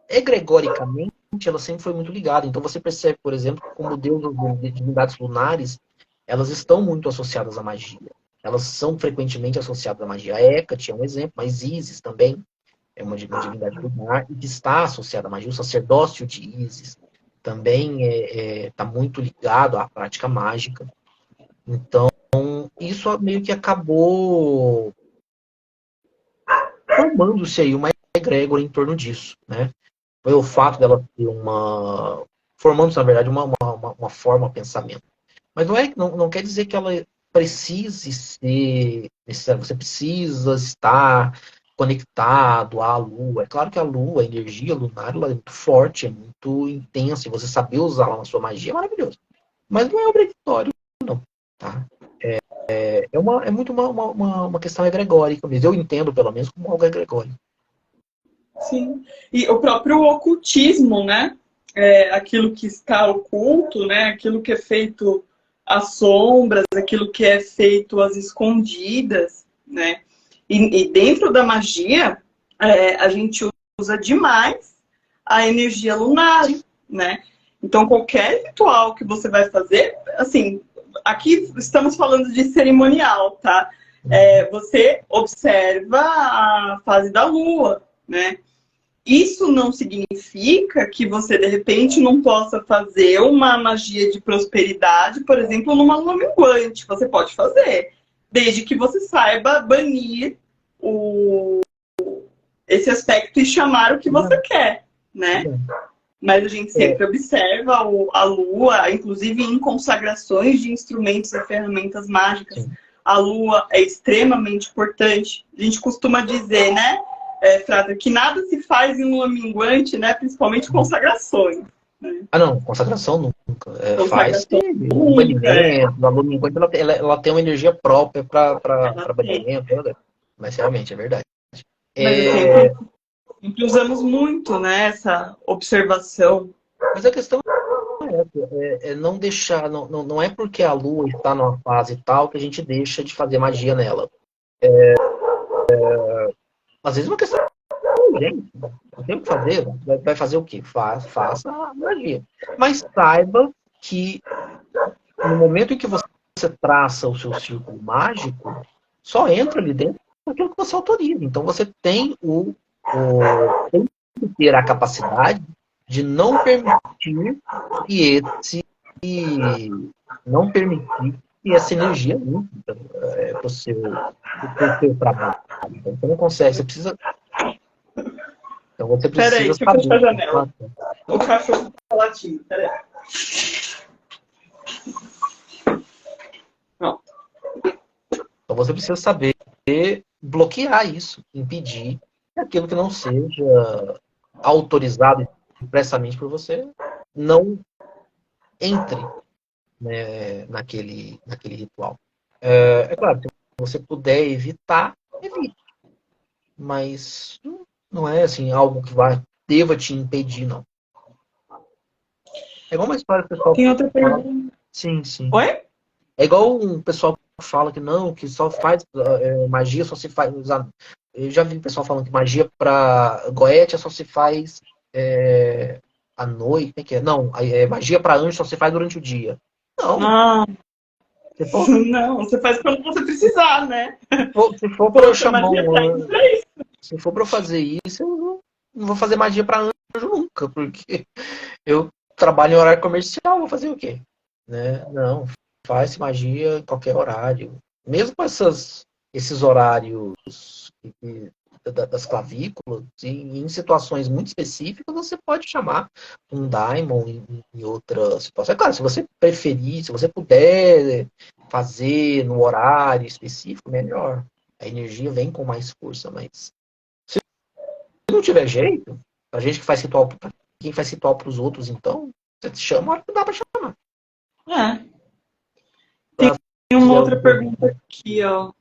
egregoricamente, ela sempre foi muito ligada. Então você percebe, por exemplo, como deusas de divindades lunares, elas estão muito associadas à magia. Elas são frequentemente associadas à magia. A Hecate é um exemplo, mas Ísis também é uma divindade lunar e que está associada à magia. O sacerdócio de Ísis também está muito ligado à prática mágica. Então, isso meio que acabou formando-se aí uma egrégora em torno disso, né? Foi o fato dela ter formando-se, na verdade, uma forma de pensamento. Mas não quer dizer que ela precise ser necessária. Você precisa estar conectado à Lua. É claro que a Lua, a energia lunar, ela é muito forte, é muito intensa, e você saber usá-la na sua magia é maravilhoso. Mas não é obrigatório, não, tá? É muito uma questão egregórica mesmo. Eu entendo, pelo menos, como algo egregórico. Sim. E o próprio ocultismo, né? Aquilo que está oculto, né? Aquilo que é feito às sombras, aquilo que é feito às escondidas, né? E dentro da magia, a gente usa demais a energia lunar, né? Então, qualquer ritual que você vai fazer, assim, aqui estamos falando de cerimonial, tá? Você observa a fase da lua, né? Isso não significa que você, de repente, não possa fazer uma magia de prosperidade, por exemplo, numa lua minguante. Você pode fazer, desde que você saiba banir esse aspecto e chamar o que você quer, né? Mas a gente sempre observa a Lua, inclusive em consagrações de instrumentos e ferramentas mágicas. Sim. A Lua é extremamente importante. A gente costuma dizer, né, Frater, que nada se faz em Lua minguante, né, principalmente consagrações. Né? Ah, não, consagração nunca. Faz Nunca, banimento, a Lua minguante ela tem uma energia própria para tem. banimento, mas realmente é verdade. Mas sempre usamos muito, né, essa observação. Mas a questão é não deixar, não é porque a Lua está numa fase tal que a gente deixa de fazer magia nela. Às vezes é uma questão de gente, não tem o que fazer, vai fazer o quê? Faça a magia. Mas saiba que no momento em que você traça o seu círculo mágico, só entra ali dentro aquilo que você autoriza. Então você tem tem que ter a capacidade de não permitir que essa energia entre para o seu trabalho. Então você não consegue, você precisa. Então você precisa Peraí, deixa eu saber. fechar a janela. O cachorro tá latindo, peraí. Pronto. Então você precisa saber bloquear isso, impedir que aquilo que não seja autorizado expressamente por você não entre, né, naquele ritual. É claro, se você puder evitar, evite. Mas não é assim algo que deva te impedir, não. É igual uma história que o pessoal Tem outra fala. pergunta. Sim, sim. Oi? É igual um pessoal que fala que não, que só faz magia, só se faz. Eu já vi o pessoal falando que magia para Goetia só se faz à noite. Como é que é? Não, magia para anjo só se faz durante o dia. Não. Não, você faz quando você precisar, né? Se for para eu chamar se for para eu fazer isso, eu não vou fazer magia para anjo nunca, porque eu trabalho em horário comercial, vou fazer o quê? Né? Não, faz magia em qualquer horário. Mesmo com esses horários das clavículas, em situações muito específicas, você pode chamar um daimon em outra situação. É claro, se você preferir, se você puder fazer no horário específico, melhor. A energia vem com mais força, mas se não tiver jeito, a gente que faz ritual, quem faz ritual para os outros, então, você chama a hora que dá para chamar. Tem uma outra pergunta aqui, ó,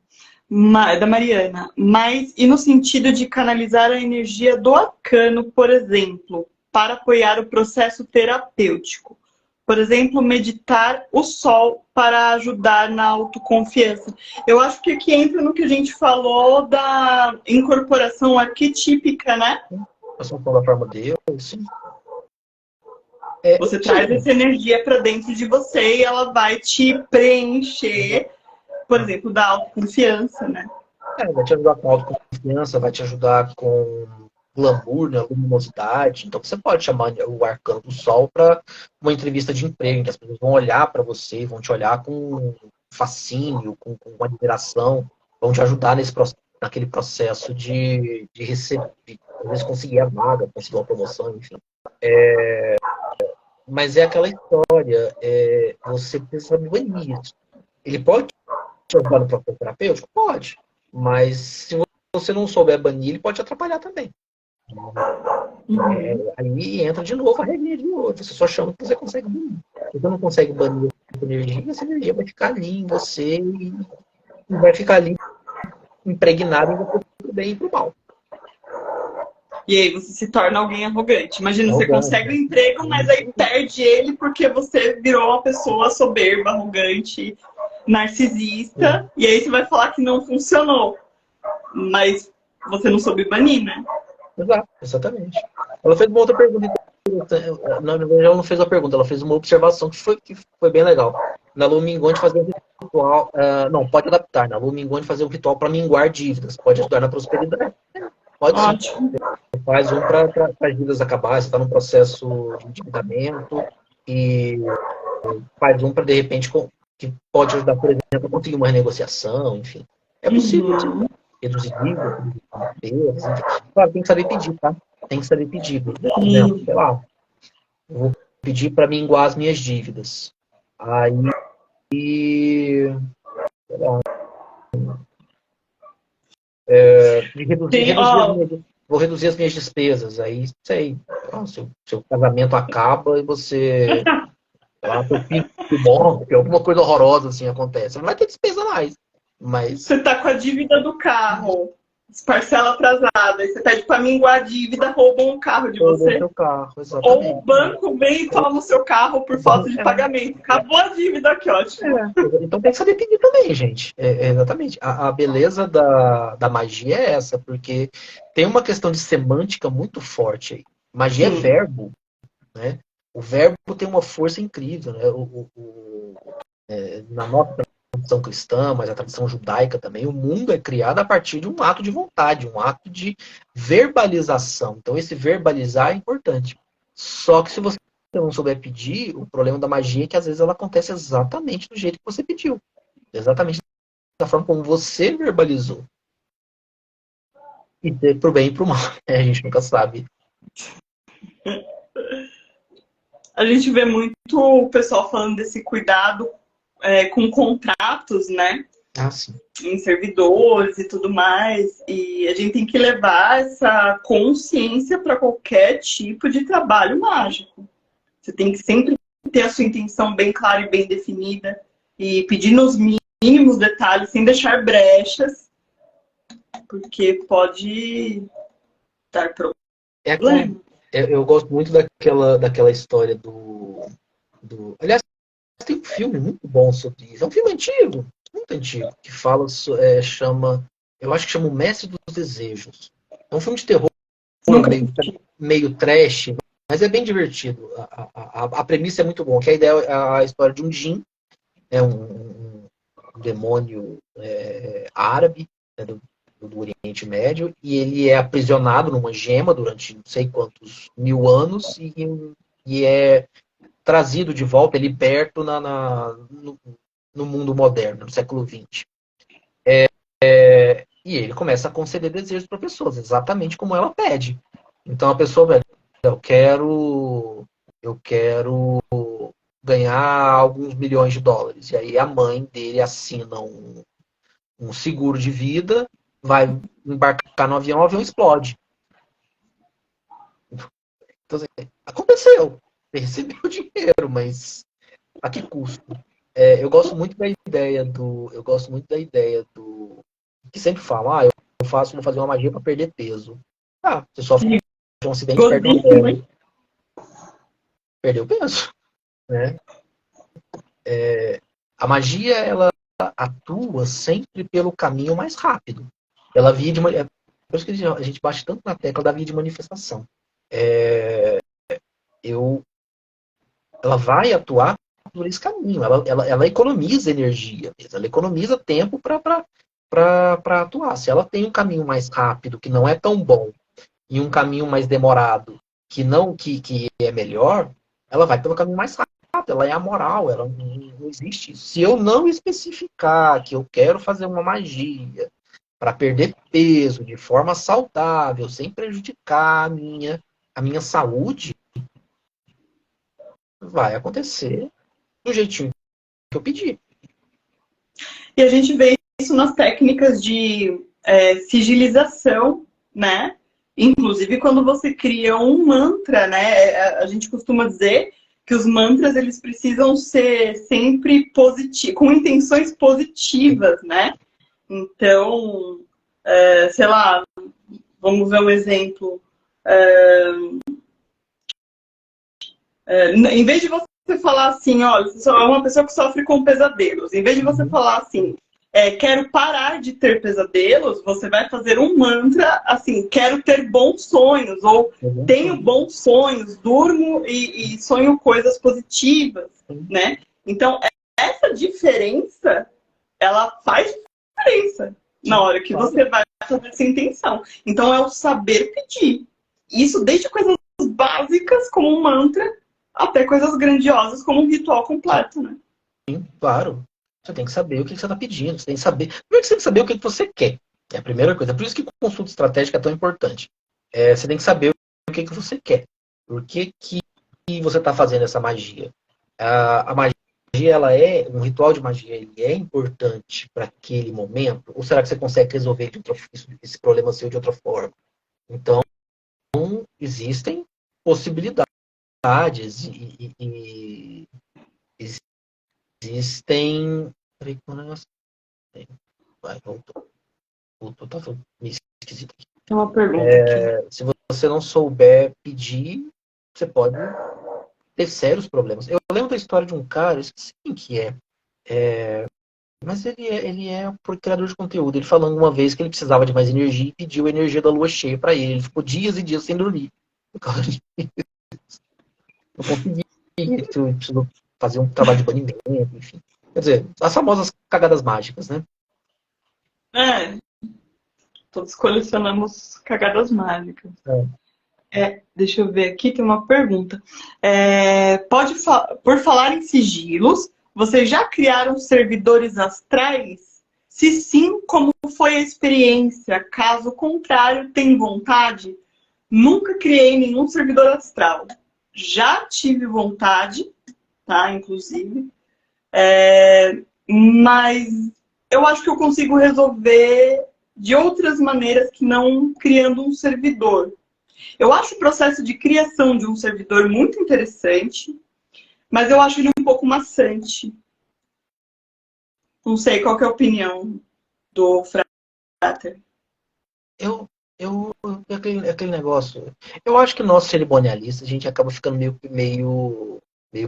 da Mariana. Mas, e no sentido de canalizar a energia do arcano, por exemplo, para apoiar o processo terapêutico? Por exemplo, meditar o sol para ajudar na autoconfiança. Eu acho que aqui entra no que a gente falou da incorporação arquetípica, né? A da forma de Deus, sim. Você traz essa energia para dentro de você e ela vai te preencher, por exemplo, da autoconfiança, né? Vai te ajudar com autoconfiança, vai te ajudar com glamour, né, luminosidade. Então você pode chamar o arcano do sol para uma entrevista de emprego, em que as pessoas vão olhar para você, vão te olhar com fascínio, com admiração, vão te ajudar naquele processo de receber, às vezes conseguir a vaga, conseguir uma promoção, enfim. Mas é aquela história, você precisa banir isso. Ele pode te ajudar no processo terapêutico? Pode. Mas se você não souber banir, ele pode te atrapalhar também. Aí entra de novo a regra de ouro. Você só chama que você consegue banir. Se você não consegue banir essa energia vai ficar ali em você e vai ficar ali impregnado em você pro bem e pro mal. E aí você se torna alguém arrogante. Imagina, você consegue um emprego, mas aí perde ele porque você virou uma pessoa soberba, arrogante, narcisista. E aí você vai falar que não funcionou. Mas você não soube banir, né? Exatamente. Ela fez uma outra pergunta. Na verdade, ela não fez uma pergunta, ela fez uma observação que foi bem legal. Na Lua Minguante fazer um ritual. Não, pode adaptar. Na Lua Minguante fazer um ritual para minguar dívidas. Pode ajudar na prosperidade. Pode sim. Você faz um para as dívidas acabar. Você está num processo de endividamento e faz um para, de repente, que pode ajudar, por exemplo, a conseguir uma renegociação, enfim. É possível reduzir dívidas, enfim. Claro, tem que saber pedir, tá? Tem que saber pedir. Por exemplo, sei lá, Eu vou pedir para minguar as minhas dívidas. Aí, sei lá, Sim, ó, vou reduzir as minhas despesas. Aí, sei, ó, seu casamento acaba e você, sei lá, seu filho morre, alguma coisa horrorosa assim acontece. Não vai ter despesa mais. Mas você tá com a dívida do carro, parcela atrasada, e você pede para minguar a dívida, roubam o carro de roubou você. seu carro, Ou o exatamente. banco vem e toma o seu carro por falta de pagamento. Acabou a dívida, que ótimo. Então tem que saber pedir também, gente. Exatamente. A beleza da magia é essa, porque tem uma questão de semântica muito forte aí. Magia é Sim. verbo, né? O verbo tem uma força incrível, né? Na nossa tradição cristã, mas a tradição judaica também, o mundo é criado a partir de um ato de vontade, um ato de verbalização. Então esse verbalizar é importante. Só que se você não souber pedir, o problema da magia é que às vezes ela acontece exatamente do jeito que você pediu. Exatamente da forma como você verbalizou. E pro bem e pro mal, né? A gente nunca sabe. A gente vê muito o pessoal falando desse cuidado com contratos, né? Ah, sim. Em servidores e tudo mais. E a gente tem que levar essa consciência para qualquer tipo de trabalho mágico. Você tem que sempre ter a sua intenção bem clara e bem definida. E pedir nos mínimos detalhes, sem deixar brechas, porque pode dar É problema. eu gosto muito daquela história Aliás, tem um filme muito bom sobre isso. É um filme antigo, muito antigo, que chama. Eu acho que chama O Mestre dos Desejos. É um filme de terror Nunca meio trash, mas é bem divertido. A premissa é muito boa, que a ideia é a história de um djinn, é um demônio árabe, né, do Oriente Médio, e ele é aprisionado numa gema durante não sei quantos mil anos e é trazido de volta, é liberto no mundo moderno, no século XX. E ele começa a conceder desejos para pessoas, exatamente como ela pede. Então a pessoa, velho, eu quero ganhar alguns milhões de dólares. E aí a mãe dele assina um seguro de vida, vai embarcar no avião, o avião explode. Então, assim, aconteceu. Ele recebeu o dinheiro, mas a que custo? Eu gosto muito da ideia Eu gosto muito da ideia do. Que sempre falam, vou fazer uma magia para perder peso. Ah, você sofre de um acidente, perde uma gordíssimo, hein? perna, perdeu peso, né? A magia, ela atua sempre pelo caminho mais rápido. Ela via de. Por isso que a gente bate tanto na tecla da via de manifestação. Eu, ela vai atuar por esse caminho. Ela economiza energia mesmo. Ela economiza tempo para atuar. Se ela tem um caminho mais rápido, que não é tão bom, e um caminho mais demorado, que é melhor, ela vai pelo caminho mais rápido. Ela é amoral, ela não existe isso. Se eu não especificar que eu quero fazer uma magia para perder peso de forma saudável, sem prejudicar a minha saúde, vai acontecer do jeitinho que eu pedi. E a gente vê isso nas técnicas de sigilização, né? Inclusive quando você cria um mantra, né? A gente costuma dizer que os mantras eles precisam ser sempre positivos, com intenções positivas, né? Então, sei lá, vamos ver um exemplo. Em vez de você falar assim, olha, você é uma pessoa que sofre com pesadelos, em vez de você Uhum. falar assim, quero parar de ter pesadelos, você vai fazer um mantra assim, quero ter bons sonhos, ou tenho bons sonhos, durmo e sonho coisas positivas, né? Então, essa diferença, ela faz diferença na Sim, hora que claro. você vai fazer essa intenção. Então, é o saber pedir. Isso desde coisas básicas, como um mantra, até coisas grandiosas, como um ritual completo, né? Sim, claro. Você tem que saber o que você está pedindo. Você tem que saber. Primeiro que você tem que saber o que você quer. É a primeira coisa. Por isso que consulta estratégica é tão importante. Você tem que saber o que você quer. Por que você está fazendo essa magia? A magia, ela um ritual de magia, ele é importante para aquele momento? Ou será que você consegue resolver esse problema seu de outra forma? Então, existem possibilidades e existem. Peraí, que negócio. Vai, voltou. Tá meio esquisito aqui. Tem uma pergunta aqui. Se você não souber pedir, você pode ter sérios problemas. Eu lembro da história de um cara, eu esqueci quem que mas ele é criador de conteúdo. Ele falando uma vez que ele precisava de mais energia e pediu a energia da lua cheia para ele. Ele ficou dias e dias sem dormir. Por causa disso. Não conseguia. Ele precisou fazer um trabalho de banimento, enfim. Quer dizer, as famosas cagadas mágicas, né? Todos colecionamos cagadas mágicas. Deixa eu ver aqui, tem uma pergunta. Por falar em sigilos, vocês já criaram servidores astrais? Se sim, como foi a experiência? Caso contrário, tem vontade? Nunca criei nenhum servidor astral. Já tive vontade, tá? Inclusive. Mas eu acho que eu consigo resolver de outras maneiras que não criando um servidor. Eu acho o processo de criação de um servidor muito interessante, mas eu acho ele um pouco maçante. Não sei qual que é a opinião do Frater. Aquele negócio. Eu acho que nós cerimonialistas, a gente acaba ficando meio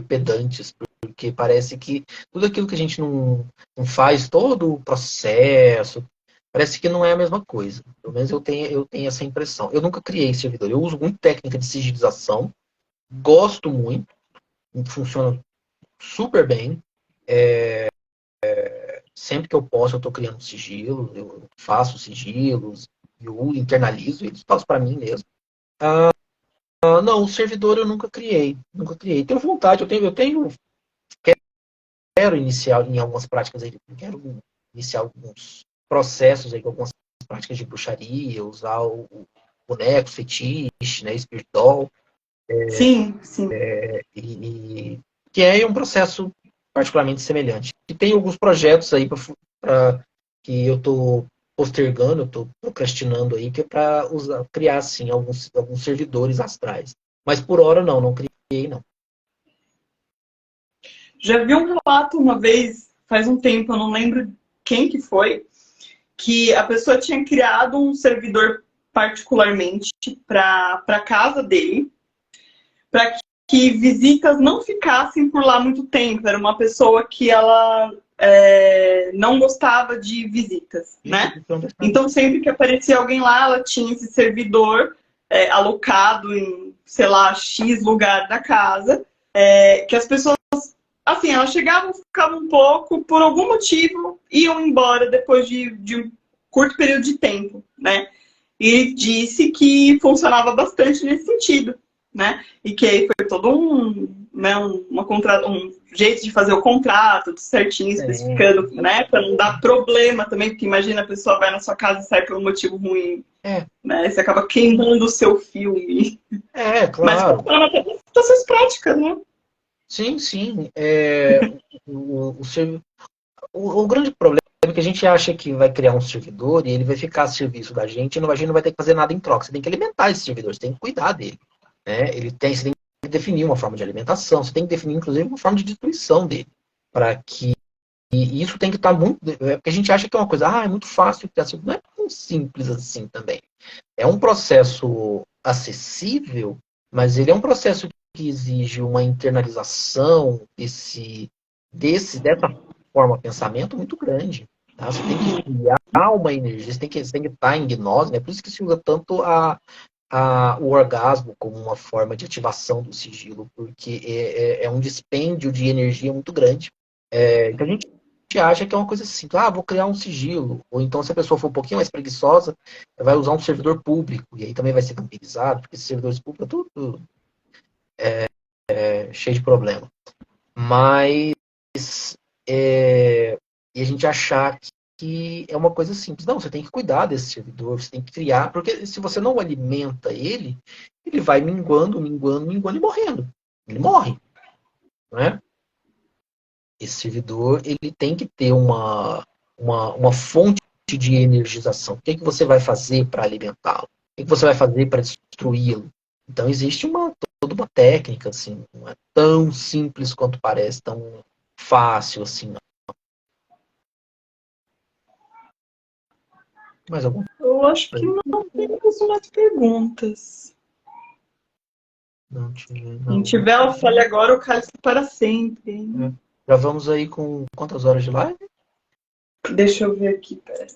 pedantes, porque parece que tudo aquilo que a gente não faz, todo o processo, parece que não é a mesma coisa. Pelo menos eu tenho essa impressão. Eu nunca criei servidor. Eu uso muito técnica de sigilização, gosto muito, funciona super bem. Sempre que eu posso, eu estou criando sigilo, eu faço sigilos, eu internalizo eles, faço para mim mesmo. Não, o servidor eu nunca criei. Nunca criei. Tenho vontade, quero iniciar em algumas práticas aí, quero iniciar alguns processos aí, algumas práticas de bruxaria, usar o boneco, fetiche, né, espiritual. Sim, sim. Que é um processo particularmente semelhante. E tem alguns projetos aí que eu estou postergando, eu estou procrastinando aí, que é para criar, assim, alguns servidores astrais. Mas por hora não criei, não. Já vi um relato uma vez, faz um tempo, eu não lembro quem que foi, que a pessoa tinha criado um servidor particularmente para a casa dele, para que visitas não ficassem por lá muito tempo. Era uma pessoa que ela não gostava de visitas, né? Então, sempre que aparecia alguém lá, ela tinha esse servidor alocado em, sei lá, X lugar da casa, que as pessoas, assim, elas chegavam, ficavam um pouco, por algum motivo, iam embora depois de um curto período de tempo, né? E disse que funcionava bastante nesse sentido, né? E que aí foi todo um jeito de fazer o contrato, tudo certinho, especificando, né? Para não dar problema também, porque imagina a pessoa vai na sua casa e sai por um motivo ruim, né? Você acaba queimando o seu filme. Claro. Mas funciona até para situações práticas, né? Sim. O grande problema é que a gente acha que vai criar um servidor e ele vai ficar a serviço da gente e a gente não vai ter que fazer nada em troca. Você tem que alimentar esse servidor, você tem que cuidar dele. Né? Você tem que definir uma forma de alimentação, você tem que definir, inclusive, uma forma de destruição dele. Para que. E isso tem que estar muito. Porque a gente acha que é uma coisa, é muito fácil criar servidor. Não é tão simples assim também. É um processo acessível, mas ele é um processo que exige uma internalização dessa forma de pensamento muito grande. Tá? Você tem que criar uma energia, você tem que estar em gnose, né? Por isso que se usa tanto o orgasmo como uma forma de ativação do sigilo, porque é um dispêndio de energia muito grande. Que a gente acha que é uma coisa assim, vou criar um sigilo. Ou então, se a pessoa for um pouquinho mais preguiçosa, vai usar um servidor público, e aí também vai ser vampirizado, porque esses servidores públicos é tudo cheio de problema. Mas e a gente achar que é uma coisa simples. Não, você tem que cuidar desse servidor, você tem que criar, porque se você não alimenta ele vai minguando e morrendo. ele morre, né? Esse servidor, ele tem que ter uma fonte de energização. O que, que você vai fazer para alimentá-lo? O que, que você vai fazer para destruí-lo? Então, existe toda uma técnica, assim, não é tão simples quanto parece, tão fácil, assim. Não. Mais alguma Eu acho que coisa? não temos mais perguntas. Não tinha, Se não não. tiver, eu fale agora, o cálice para sempre. É. Já vamos aí com quantas horas de live? Deixa eu ver aqui, peraí.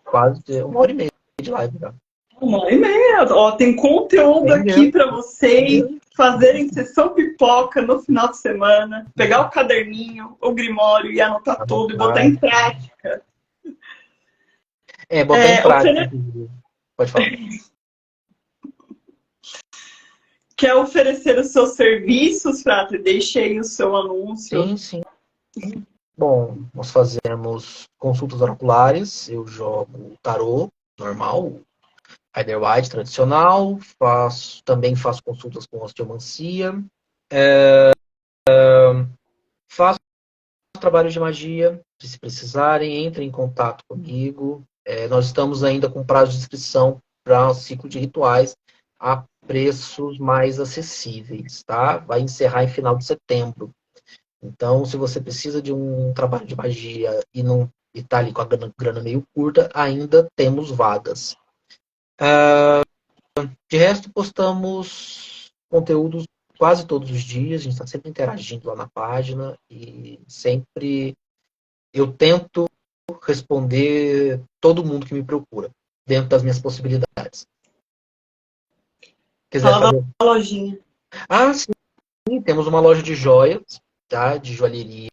Quase 1 hora e meia de live já. 1 hora e meia. Ó, tem conteúdo Bem aqui mesmo, para vocês bem fazerem sessão pipoca no final de semana, pegar o caderninho, o grimório e anotar tudo e botar em mesmo. prática. Botar em prática. Ofere... Pode falar. Quer oferecer os seus serviços, Frater? Deixe aí o seu anúncio. Sim, sim. Bom, nós fazemos consultas oraculares, eu jogo tarô normal, Rider White tradicional, também faço consultas com osteomancia, faço trabalho de magia, se precisarem, entrem em contato comigo. Nós estamos ainda com prazo de inscrição para o ciclo de rituais a preços mais acessíveis, tá? Vai encerrar em final de setembro. Então, se você precisa de um trabalho de magia e não está ali com a grana meio curta, ainda temos vagas. De resto, postamos conteúdos quase todos os dias, a gente está sempre interagindo lá na página e sempre eu tento responder todo mundo que me procura, dentro das minhas possibilidades. Quiser Fala fazer. da lojinha. Ah, sim, temos uma loja de joias, tá? De joalheria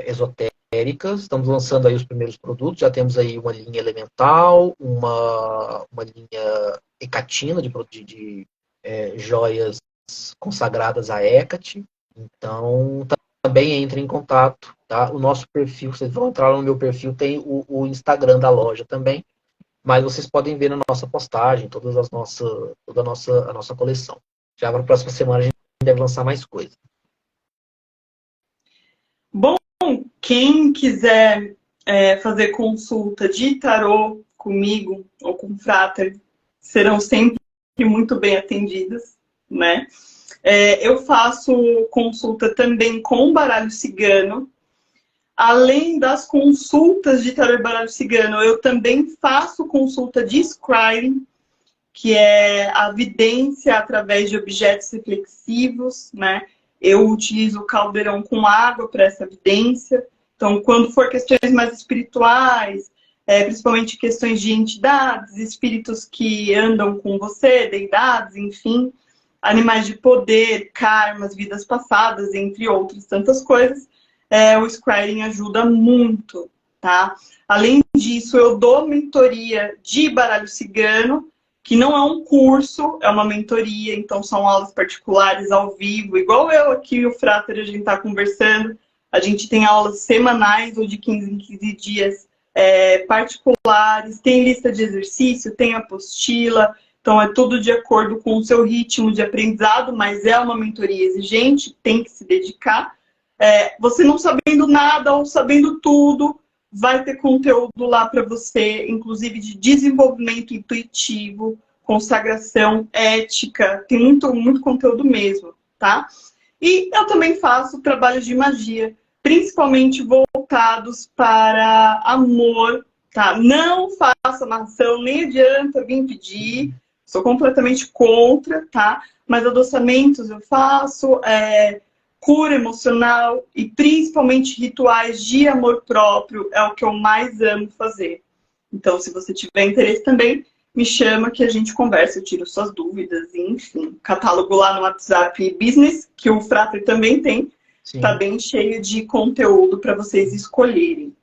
esotéricas. Estamos lançando aí os primeiros produtos. Já temos aí uma linha elemental, uma linha hecatina de joias consagradas a Hecate. Então, também entre em contato. Tá? O nosso perfil, vocês vão entrar no meu perfil, tem o Instagram da loja também. Mas vocês podem ver na nossa postagem toda a nossa coleção. Já para a próxima semana a gente deve lançar mais coisa. Bom, quem quiser fazer consulta de tarô comigo ou com o Frater, serão sempre muito bem atendidas, né? Eu faço consulta também com baralho cigano. Além das consultas de tarô e baralho cigano, eu também faço consulta de scrying, que é a vidência através de objetos reflexivos, né? Eu utilizo o caldeirão com água para essa vidência. Então, quando for questões mais espirituais, principalmente questões de entidades, espíritos que andam com você, deidades, enfim, animais de poder, karmas, vidas passadas, entre outras tantas coisas, o scrying ajuda muito, tá? Além disso, eu dou mentoria de baralho cigano, que não é um curso, é uma mentoria, então são aulas particulares ao vivo, igual eu aqui e o Frater, a gente está conversando. A gente tem aulas semanais ou de 15 em 15 dias particulares, tem lista de exercício, tem apostila, então é tudo de acordo com o seu ritmo de aprendizado, mas é uma mentoria exigente, tem que se dedicar. Você não sabendo nada ou sabendo tudo, vai ter conteúdo lá para você, inclusive de desenvolvimento intuitivo, consagração, ética, tem muito conteúdo mesmo, tá? E eu também faço trabalhos de magia, principalmente voltados para amor, tá? Não faço amarração, nem adianta vir pedir, sou completamente contra, tá? Mas adoçamentos eu faço, cura emocional e principalmente rituais de amor próprio é o que eu mais amo fazer. Então, se você tiver interesse também, me chama que a gente conversa, eu tiro suas dúvidas, enfim. Catálogo lá no WhatsApp Business, que o Frater também tem, tá bem cheio de conteúdo para vocês escolherem.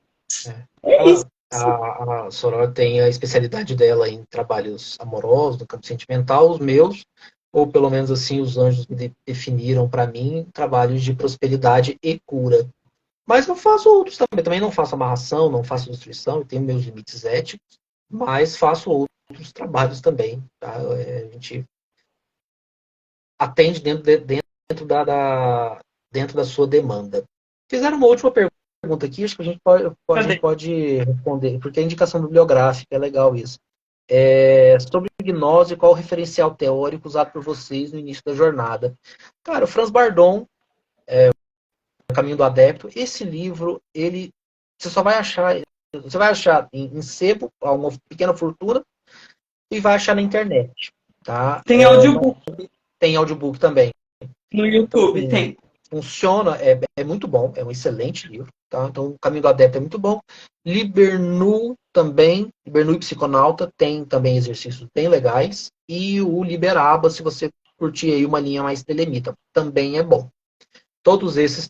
Isso. A Soror tem a especialidade dela em trabalhos amorosos, no campo sentimental, os meus, ou pelo menos assim os anjos me definiram para mim, trabalhos de prosperidade e cura. Mas eu faço outros também não faço amarração, não faço destruição, eu tenho meus limites éticos, mas faço outros trabalhos também. Tá? A gente atende dentro da sua demanda. Fizeram uma última pergunta aqui, acho que a gente pode responder, porque a indicação bibliográfica é legal isso. Sobre hipnose, qual o referencial teórico usado por vocês no início da jornada? Cara, o Franz Bardon, O Caminho do Adepto, esse livro, você só vai achar, em sebo, a uma pequena fortuna, e vai achar na internet. Tá? Tem audiobook. Tem audiobook também. No YouTube então, tem. Funciona, é muito bom, é um excelente livro. Tá? Então, O Caminho do Adepto é muito bom. Libernu também, Libernu e Psiconauta, tem também exercícios bem legais. E o Liberaba, se você curtir aí uma linha mais telemita, também é bom. Todos esses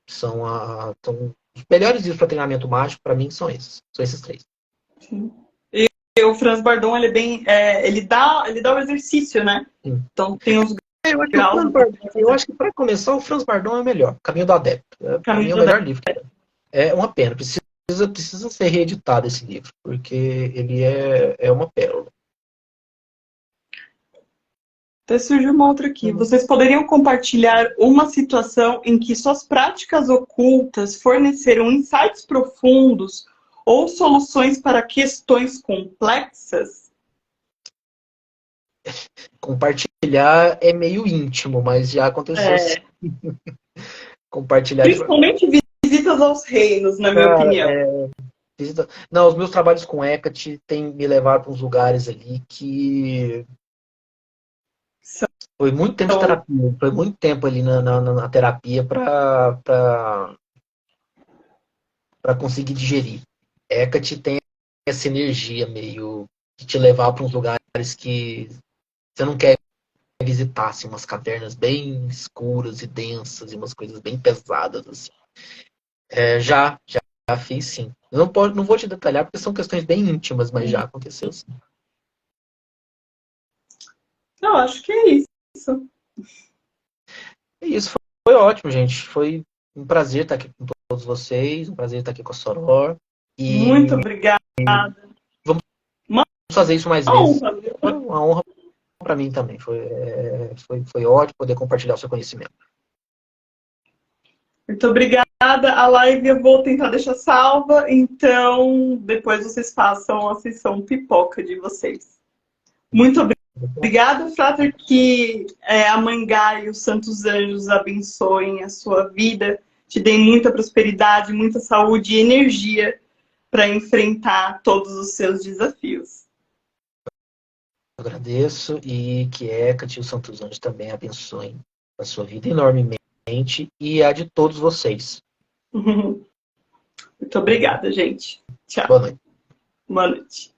são os melhores livros para treinamento mágico, para mim, são esses. São esses três. Sim. E o Franz Bardon, ele é bem. Ele dá o exercício, né? Sim. Então tem os graus. Eu acho que para começar, o Franz Bardon é o melhor. Caminho do Adepto. Para mim é o melhor livro que tem. É uma pena. Precisa ser reeditado esse livro, porque ele é uma pérola. Até surgiu uma outra aqui. Vocês poderiam compartilhar uma situação em que suas práticas ocultas forneceram insights profundos ou soluções para questões complexas? Compartilhar é meio íntimo, mas já aconteceu sim. Compartilhar. Principalmente visitas aos reinos, na minha opinião. Não, os meus trabalhos com Hecate têm me levado para uns lugares ali que foi muito tempo de terapia, foi muito tempo ali na terapia para conseguir digerir. Hecate tem essa energia meio de te levar para uns lugares que você não quer visitar, assim, umas cavernas bem escuras e densas e umas coisas bem pesadas assim. Já fiz sim. Eu não vou te detalhar porque são questões bem íntimas, mas já aconteceu sim. Não, acho que é isso. Isso foi ótimo, gente. Foi um prazer estar aqui com todos vocês, um prazer estar aqui com a Soror. Muito obrigada. Vamos fazer isso mais vezes. Foi uma honra para mim também. Foi ótimo poder compartilhar o seu conhecimento. Muito obrigada. A live eu vou tentar deixar salva, então depois vocês façam a sessão pipoca de vocês. Muito obrigada, Frater, que a Mãe Gaia e os Santos Anjos abençoem a sua vida, te deem muita prosperidade, muita saúde e energia para enfrentar todos os seus desafios. Eu agradeço e que Hecate e os Santos Anjos também abençoem a sua vida enormemente e a de todos vocês. Muito obrigada, gente. Tchau. Boa noite. Boa noite.